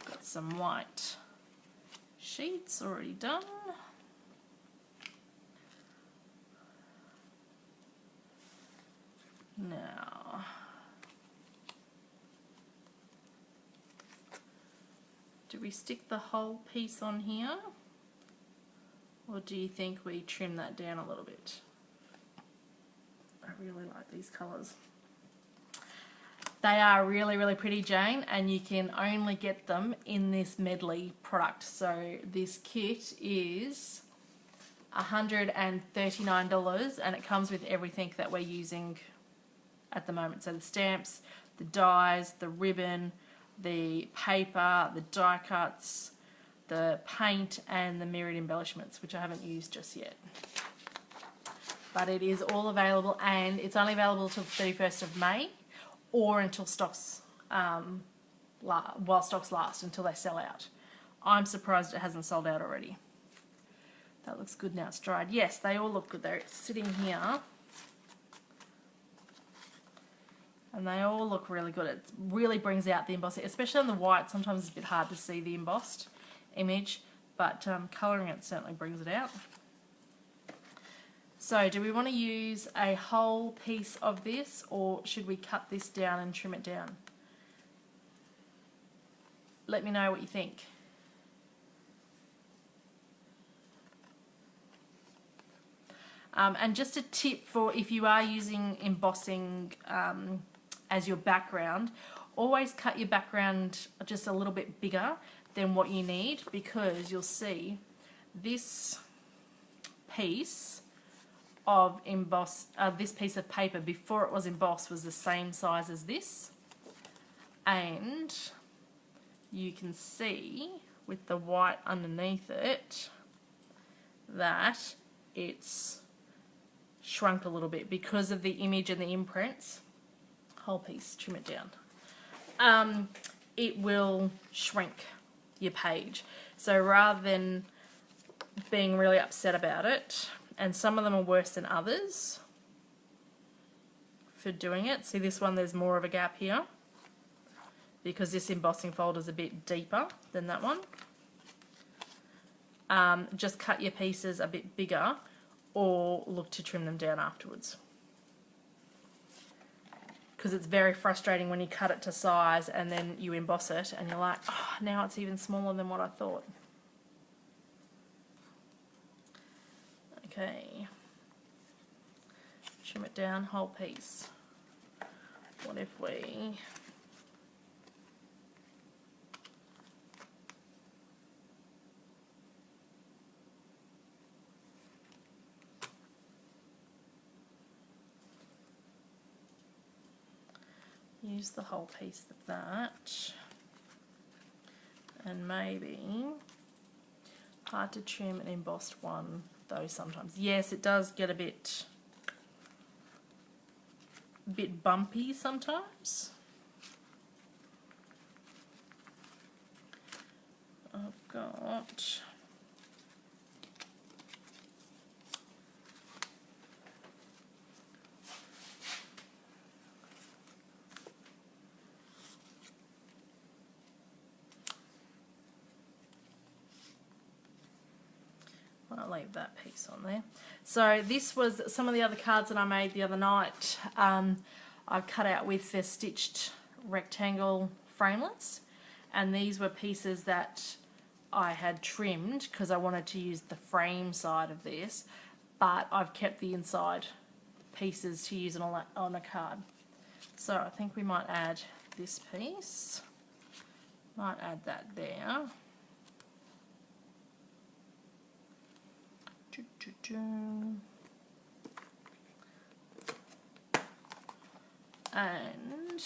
Got some white sheets already done. Now, do we stick the whole piece on here, or do you think we trim that down a little bit? I really like these colours. They are really, really pretty, Jane, and you can only get them in this medley product. So this kit is $139 and it comes with everything that we're using at the moment. So the stamps, the dies, the ribbon, the paper, the die cuts, the paint, and the mirrored embellishments, which I haven't used just yet. But it is all available, and it's only available till 31st of May, or until stocks, while stocks last, until they sell out. I'm surprised it hasn't sold out already. That looks good now it's dried. Yes, they all look good. They're sitting here. And they all look really good. It really brings out the embossing, especially on the white. Sometimes it's a bit hard to see the embossed image, but colouring it certainly brings it out. So do we want to use a whole piece of this, or should we cut this down and trim it down? Let me know what you think. And just a tip for if you are using embossing as your background, always cut your background just a little bit bigger than what you need, because you'll see this piece of this piece of paper before it was embossed was the same size as this, and you can see with the white underneath it that it's shrunk a little bit because of the image and the imprints. Whole piece, trim it down. It will shrink your page. So rather than being really upset about it, and some of them are worse than others for doing it. See this one, there's more of a gap here because this embossing folder is a bit deeper than that one. Just cut your pieces a bit bigger, or look to trim them down afterwards. Because it's very frustrating when you cut it to size and then you emboss it and you're like, oh, now it's even smaller than what I thought. Okay. Trim it down, whole piece. What if we... use the whole piece of that, and maybe hard to trim an embossed one though sometimes. Yes, it does get a bit bumpy sometimes. I've got I'll leave that piece on there. So this was some of the other cards that I made the other night. I've cut out with the stitched rectangle framelits, and these were pieces that I had trimmed because I wanted to use the frame side of this, but I've kept the inside pieces to use on a card. So I think we might add this piece, might add that there. And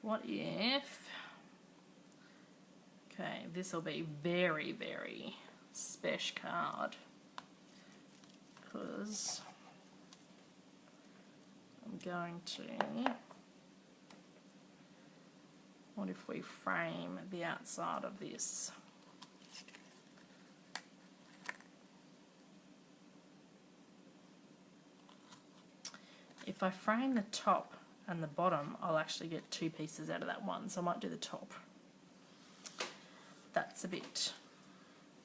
what if, okay, this will be very, very special card because I'm going to, what if we frame the outside of this? If I frame the top and the bottom, I'll actually get two pieces out of that one, so I might do the top. That's a bit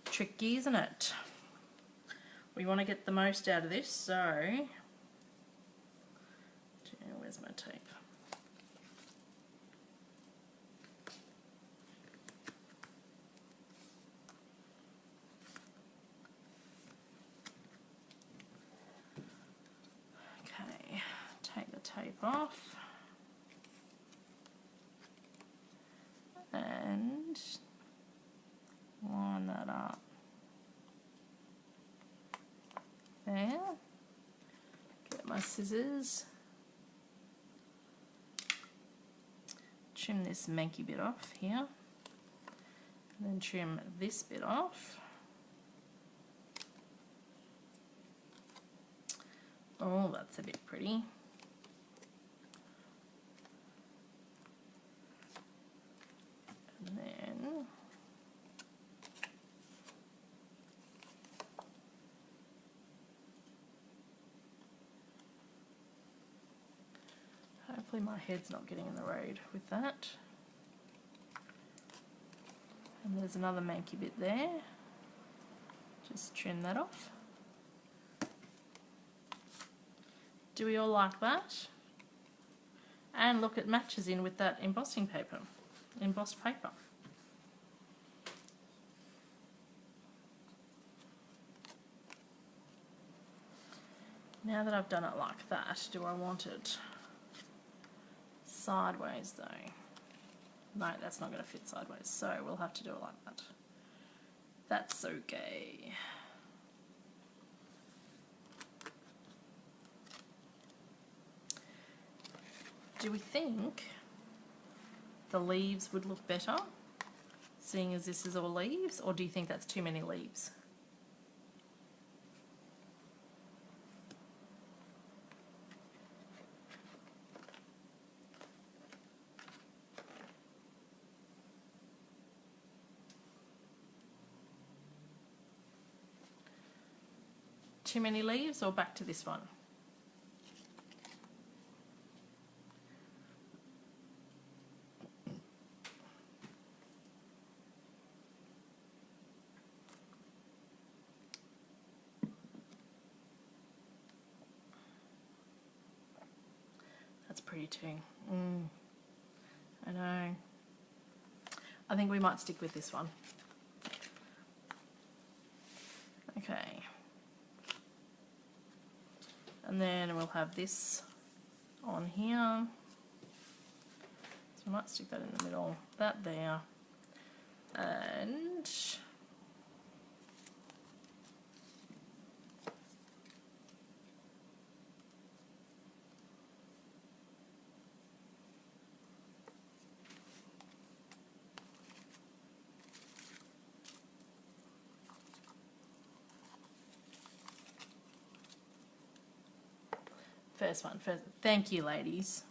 tricky, isn't it? We want to get the most out of this, so where's my tape? Okay, take the tape off and line that up. scissors. Trim this manky bit off here. And then trim this bit off. Oh, that's a bit pretty. And then hopefully my head's not getting in the road with that. And there's another manky bit there. Just trim that off. Do we all like that? And look, it matches in with that embossing paper, embossed paper. Now that I've done it like that, do I want it sideways though? No, that's not going to fit sideways, so we'll have to do it like that. That's okay. Do we think the leaves would look better, seeing as this is all leaves, or do you think that's too many leaves? Too many leaves, or back to this one? That's pretty too. I know. I think we might stick with this one. Okay. And then we'll have this on here. So I might stick that in the middle, that there. And first one. Thank you, ladies.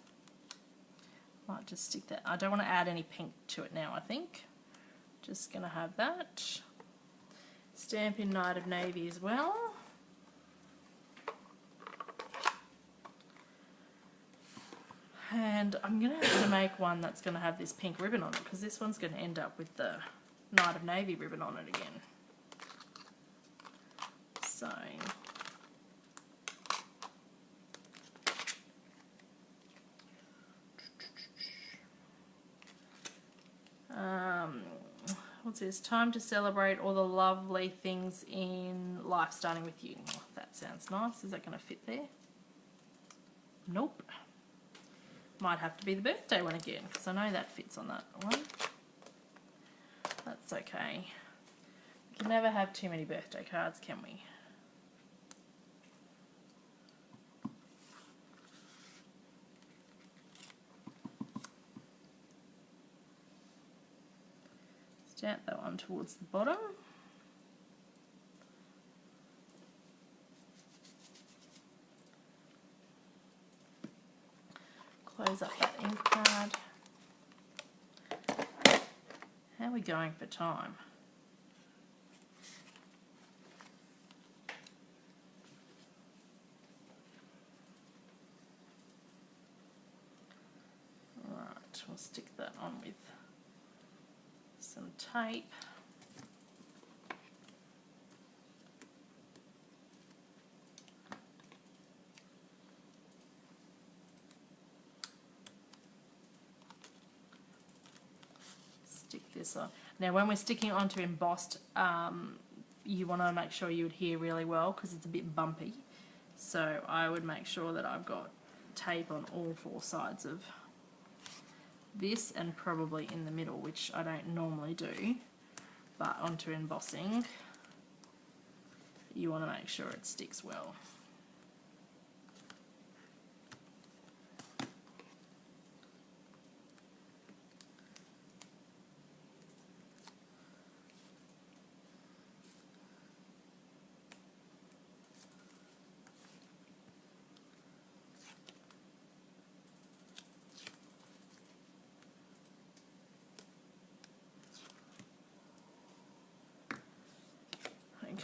Might just stick that. I don't want to add any pink to it now, I think. Just going to have that. Stamp in Night of Navy as well. And I'm going to have to make one that's going to have this pink ribbon on it, because this one's going to end up with the Night of Navy ribbon on it again. So what's this? Time to celebrate all the lovely things in life starting with you. Oh, that sounds nice. Is that going to fit there? Nope. Might have to be the birthday one again, because I know that fits on that one. That's okay. We can never have too many birthday cards, can we? Stamp that one towards the bottom. Close up that ink pad. How are we going for time? Right, we'll stick that on with some tape. Stick this on. Now when we're sticking onto embossed, you want to make sure you adhere really well, because it's a bit bumpy. So I would make sure that I've got tape on all four sides of this, and probably in the middle, which I don't normally do, but onto embossing you want to make sure it sticks well.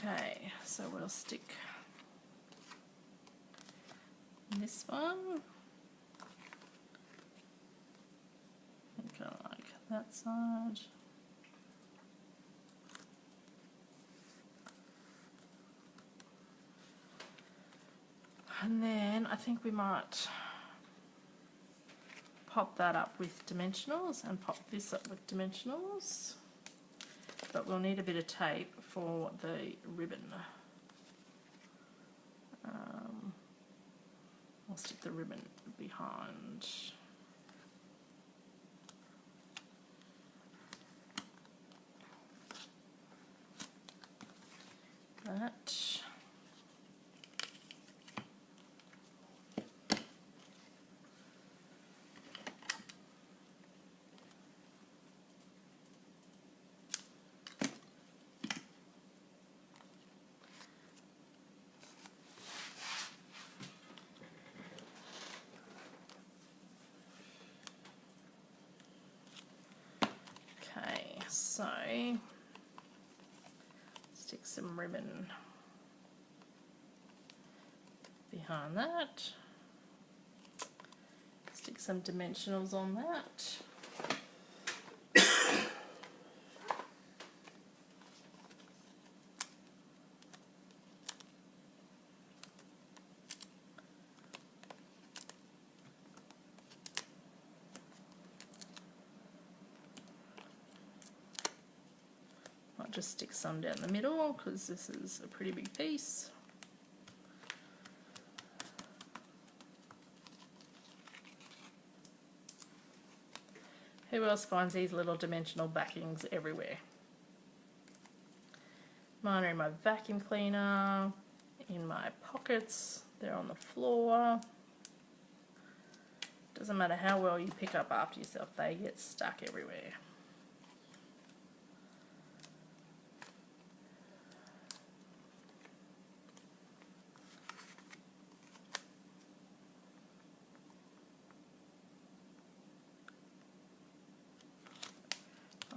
Okay, so we'll stick this one. I think I like that side. And then I think we might pop that up with dimensionals and pop this up with dimensionals. But we'll need a bit of tape for the ribbon. I'll stick the ribbon behind. That. Okay, so stick some ribbon behind that. Stick some dimensionals on that. I'll just stick some down the middle because this is a pretty big piece. Who else finds these little dimensional backings everywhere? Mine are in my vacuum cleaner, in my pockets, they're on the floor. Doesn't matter how well you pick up after yourself, they get stuck everywhere.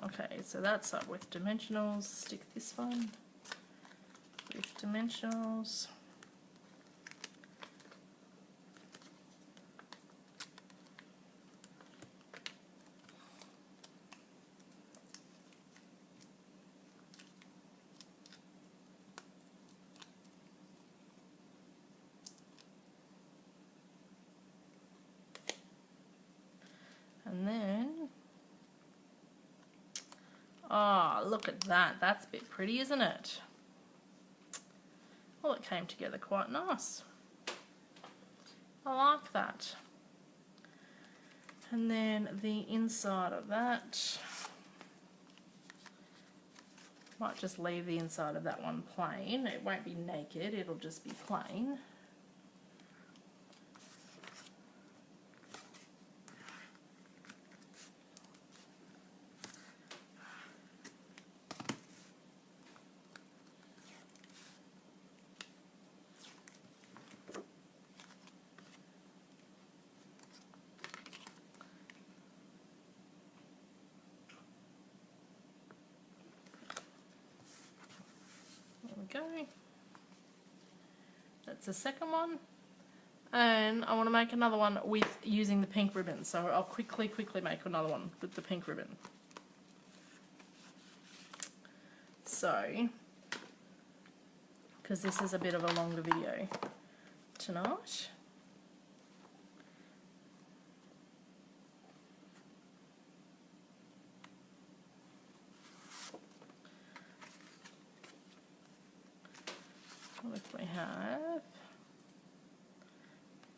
Okay, so that's up with dimensionals. Stick this one with dimensionals. And then, oh, look at that. That's a bit pretty, isn't it? Well, it came together quite nice. I like that. And then the inside of that, might just leave the inside of that one plain. It won't be naked, it'll just be plain. Go. That's the second one, and I want to make another one with using the pink ribbon, so I'll quickly make another one with the pink ribbon. So, because this is a bit of a longer video tonight, what if we have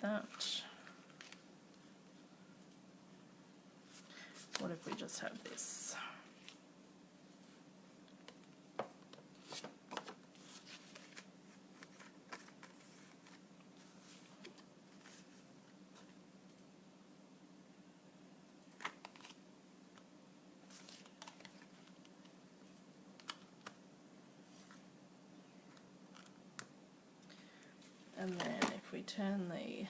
that? What if we just have this? And then if we turn the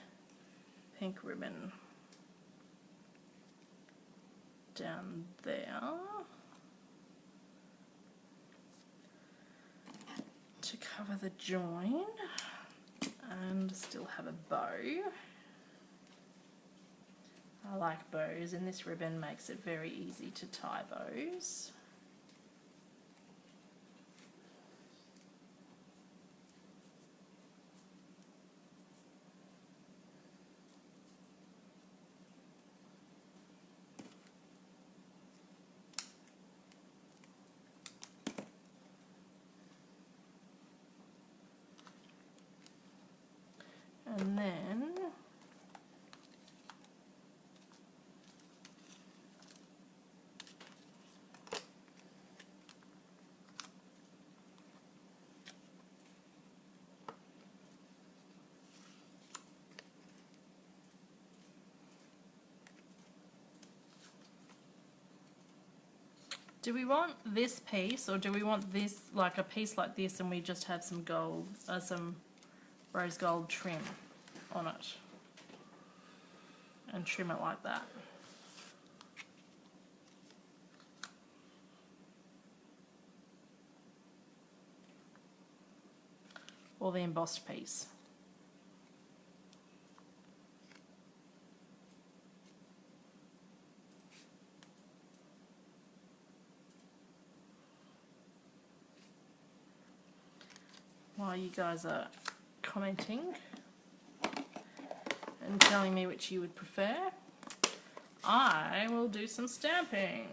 pink ribbon down there to cover the join and still have a bow. I like bows, and this ribbon makes it very easy to tie bows. And then do we want this piece, or do we want this, like a piece like this, and we just have some gold, some rose gold trim on it, and trim it like that? Or the embossed piece? While you guys are commenting and telling me which you would prefer, I will do some stamping.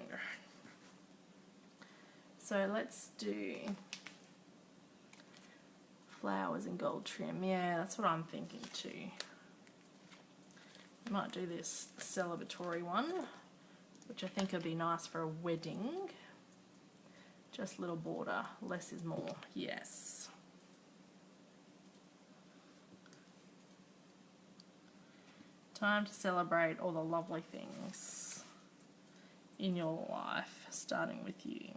So let's do flowers and gold trim. Yeah, that's what I'm thinking too. I might do this celebratory one, which I think would be nice for a wedding. Just little border, less is more. Yes. Time to celebrate all the lovely things in your life, starting with you.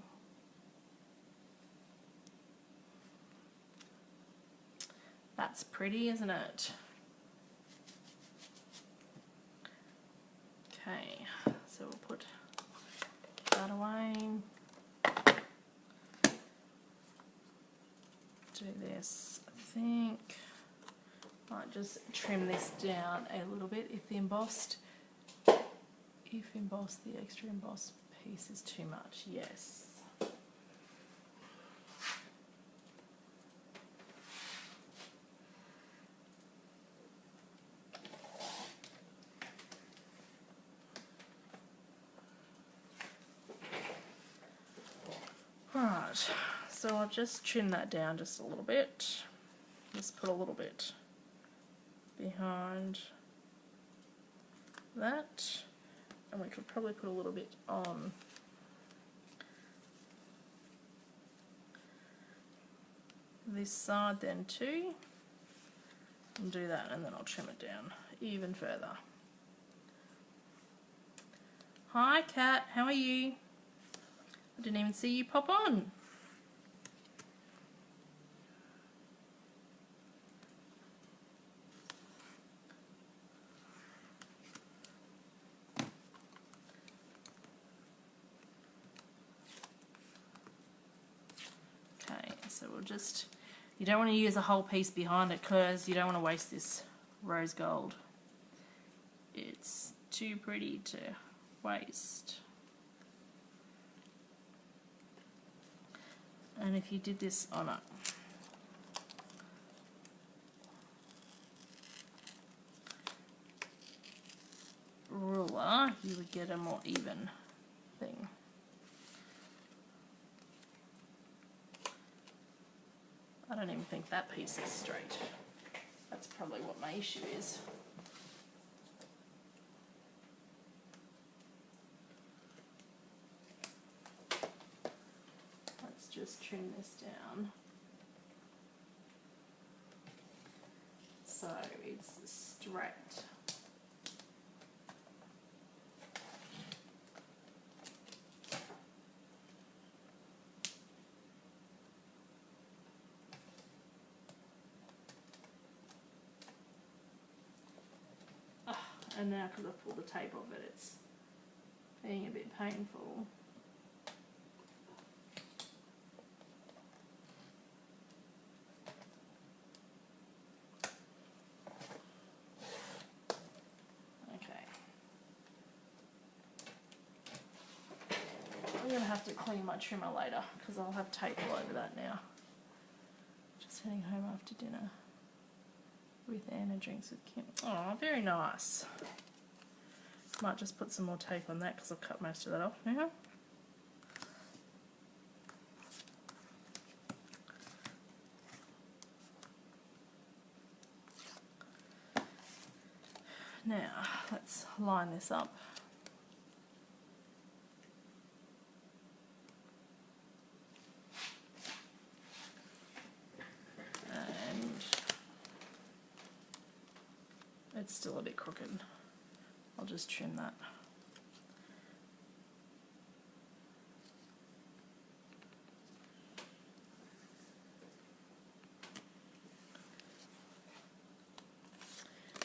That's pretty, isn't it? Okay, so we'll put that away. Do this, I think. Might just trim this down a little bit if the extra embossed piece is too much. Yes. Right, so I'll just trim that down just a little bit. Just put a little bit behind that, and we could probably put a little bit on this side then too, and do that, and then I'll trim it down even further. Hi Kat, how are you? I didn't even see you pop on. So we'll just, you don't want to use a whole piece behind it because you don't want to waste this rose gold. It's too pretty to waste. And if you did this on a ruler, you would get a more even thing. I don't even think that piece is straight. That's probably what my issue is. Let's just trim this down so it's straight. And now because I've pulled the tape off it, it's being a bit painful. going to have to clean my trimmer later because I'll have tape all over that now. Just heading home after dinner with Anna, drinks with Kim. Oh, very nice. Might just put some more tape on that because I've cut most of that off now. Now, let's line this up. And it's still a bit crooked. I'll just trim that.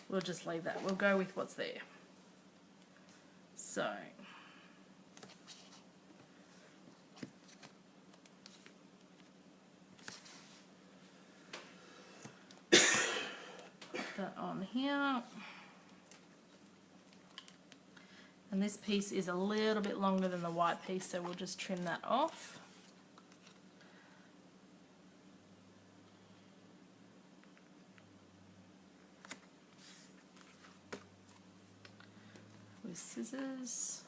We'll just leave that. We'll go with what's there. So, put that on here. And this piece is a little bit longer than the white piece, so we'll just trim that off. With scissors.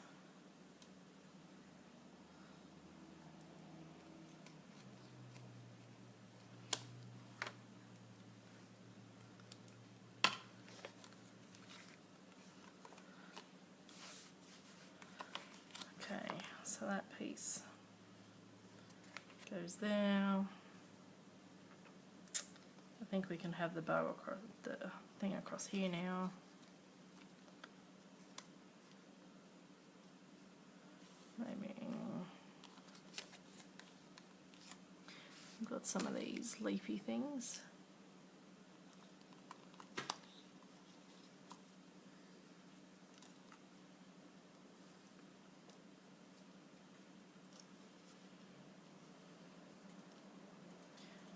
Okay, so that piece goes there. I think we can have the bow across, the thing across here now. Maybe I've got some of these leafy things.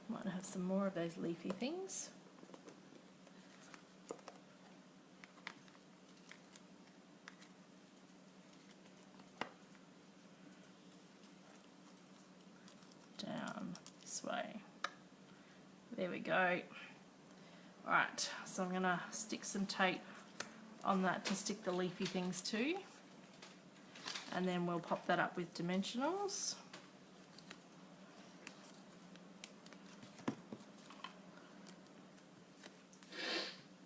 Might have some more of those leafy things. Down this way. There we go. Alright, so I'm going to stick some tape on that to stick the leafy things to. And then we'll pop that up with dimensionals.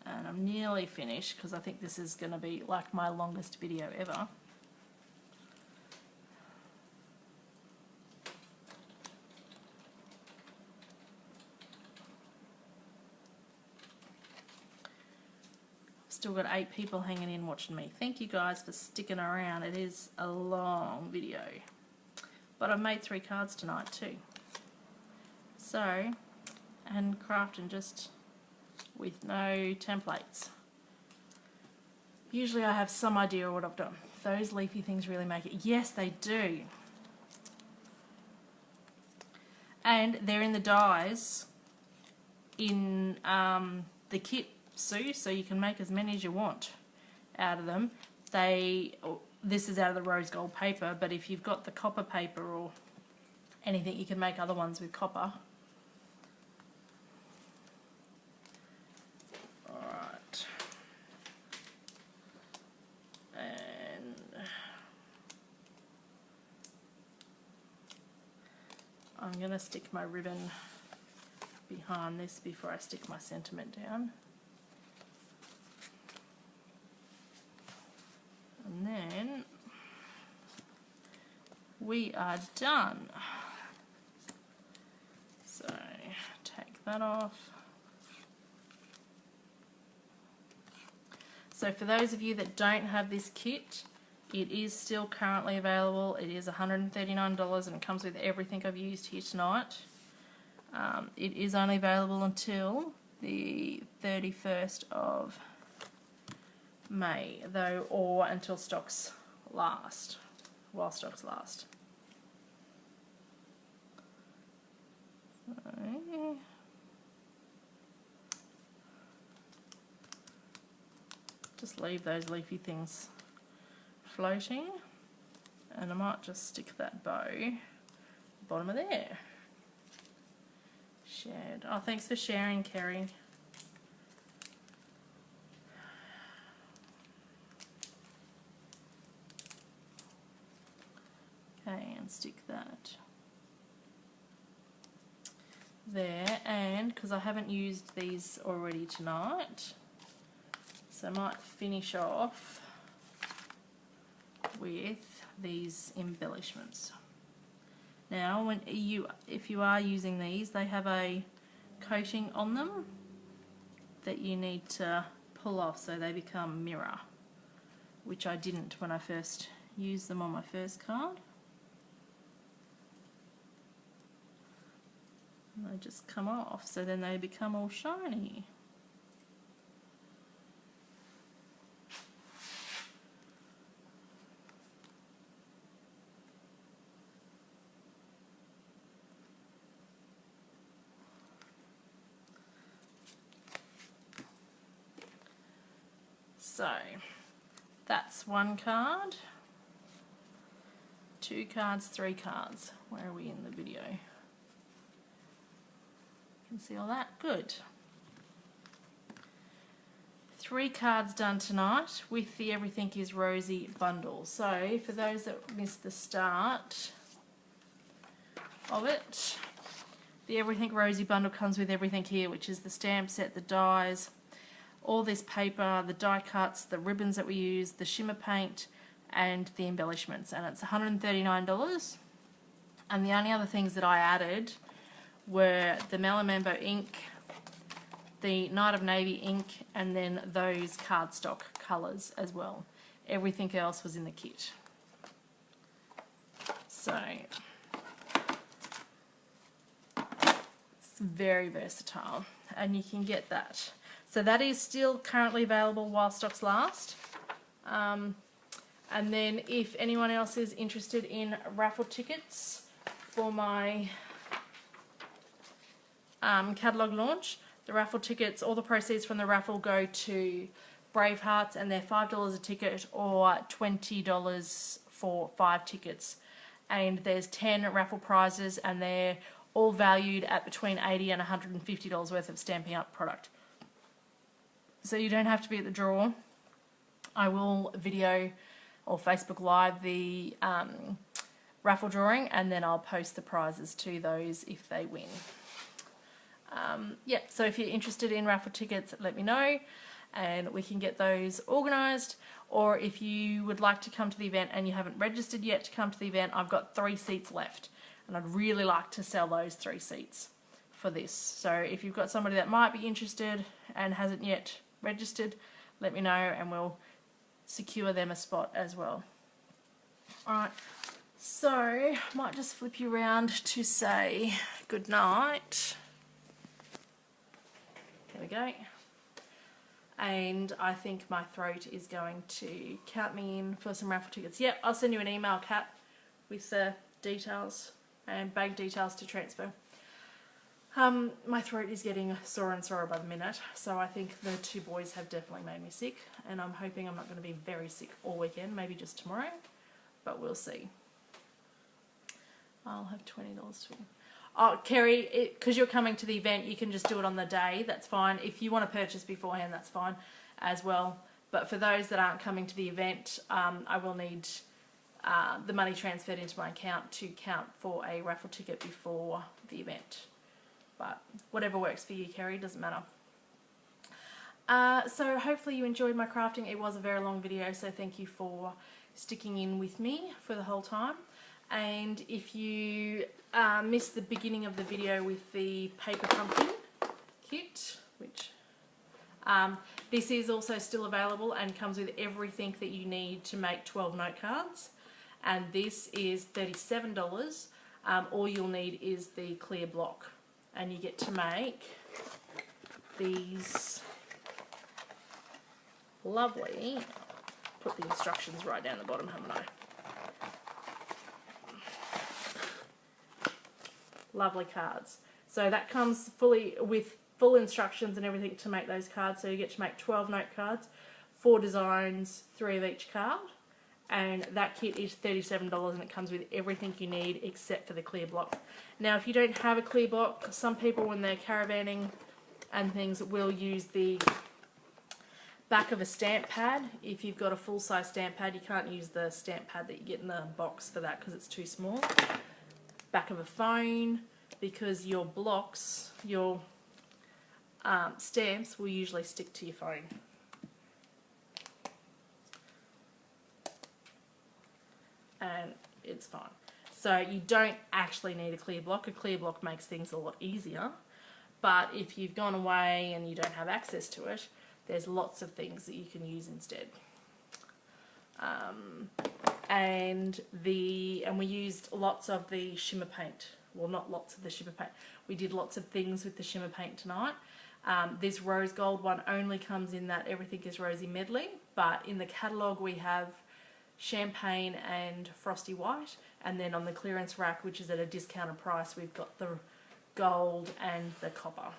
And I'm nearly finished because I think this is going to be like my longest video ever. Still got 8 people hanging in watching me. Thank you guys for sticking around. It is a long video. But I've made 3 cards tonight too. So, and crafting just with no templates. Usually I have some idea of what I've done. Those leafy things really make it. Yes, they do. And they're in the dies in the kit, Sue, so you can make as many as you want out of them. This is out of the rose gold paper, but if you've got the copper paper or anything, you can make other ones with copper. Alright. And I'm going to stick my ribbon behind this before I stick my sentiment down. And then we are done. So take that off. So for those of you that don't have this kit, it is still currently available. It is $139 and it comes with everything I've used here tonight. It is only available until the 31st of May though, or until stocks last, while stocks last. So, just leave those leafy things floating and I might just stick that bow bottom of there. Shared. Oh, thanks for sharing, Kerry. Okay, and stick that there. And because I haven't used these already tonight, so I might finish off with these embellishments. Now, if you are using these, they have a coating on them that you need to pull off so they become mirror, which I didn't when I first used them on my first card. And they just come off, so then they become all shiny. So that's one card, 2 cards, 3 cards. Where are we in the video? You can see all that? Good. 3 cards done tonight with the Everything is Rosy bundle. So for those that missed the start of it, the Everything Rosy bundle comes with everything here, which is the stamp set, the dies, all this paper, the die cuts, the ribbons that we use, the shimmer paint, and the embellishments. And it's $139. And the only other things that I added were the Melamambo ink, the Night of Navy ink, and then those cardstock colours as well. Everything else was in the kit. So it's very versatile, and you can get that. So that is still currently available while stocks last. And then if anyone else is interested in raffle tickets for my catalogue launch, the raffle tickets, all the proceeds from the raffle go to Bravehearts, and they're $5 a ticket or $20 for 5 tickets. And there's 10 raffle prizes, and they're all valued at between $80 and $150 worth of Stampin' Up product. So you don't have to be at the draw. I will video or Facebook Live the raffle drawing, and then I'll post the prizes to those if they win. Yeah, so if you're interested in raffle tickets, let me know and we can get those organised. Or if you would like to come to the event and you haven't registered yet to come to the event, I've got 3 seats left, and I'd really like to sell those 3 seats for this. So if you've got somebody that might be interested and hasn't yet registered, let me know and we'll secure them a spot as well. Alright, so I might just flip you around to say good night. There we go. And I think my throat is going to count me in for some raffle tickets. Yep, I'll send you an email, Kat, with the details and bag details to transfer. My throat is getting sore and sore by the minute, so I think the 2 boys have definitely made me sick, and I'm hoping I'm not going to be very sick all weekend, maybe just tomorrow, but we'll see. I'll have $20 to win. Oh, Kerry, because you're coming to the event, you can just do it on the day, that's fine. If you want to purchase beforehand, that's fine as well. But for those that aren't coming to the event, I will need the money transferred into my account to count for a raffle ticket before the event. But whatever works for you, Kerry, doesn't matter. So hopefully you enjoyed my crafting. It was a very long video, so thank you for sticking in with me for the whole time. And if you missed the beginning of the video with the paper pumpkin kit, which this is also still available and comes with everything that you need to make 12 note cards. And this is $37. All you'll need is the clear block. And you get to make these lovely, put the instructions right down the bottom, haven't I? Lovely cards. So that comes fully with full instructions and everything to make those cards. So you get to make 12 note cards, 4 designs, 3 of each card. and that kit is $37 and it comes with everything you need except for the clear block. Now if you don't have a clear block, some people when they're caravanning and things will use the back of a stamp pad. If you've got a full-size stamp pad, you can't use the stamp pad that you get in the box for that because it's too small. Back of a phone, because your blocks, your stamps will usually stick to your phone. And it's fine. So you don't actually need a clear block. A clear block makes things a lot easier. But if you've gone away and you don't have access to it, there's lots of things that you can use instead. And we used lots of the shimmer paint. Well, not lots of the shimmer paint. We did lots of things with the shimmer paint tonight. This rose gold one only comes in that Everything is Rosy medley, but in the catalogue we have champagne and frosty white, and then on the clearance rack, which is at a discounted price, we've got the gold and the copper.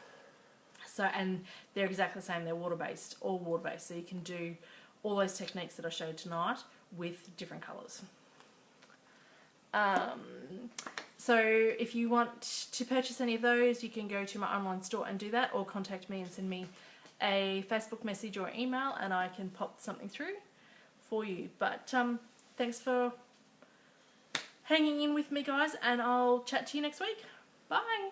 So, and they're exactly the same, they're water-based, all water-based, so you can do all those techniques that I showed tonight with different colours. So if you want to purchase any of those, you can go to my online store and do that, or contact me and send me a Facebook message or email and I can pop something through for you. But thanks for hanging in with me, guys, and I'll chat to you next week. Bye.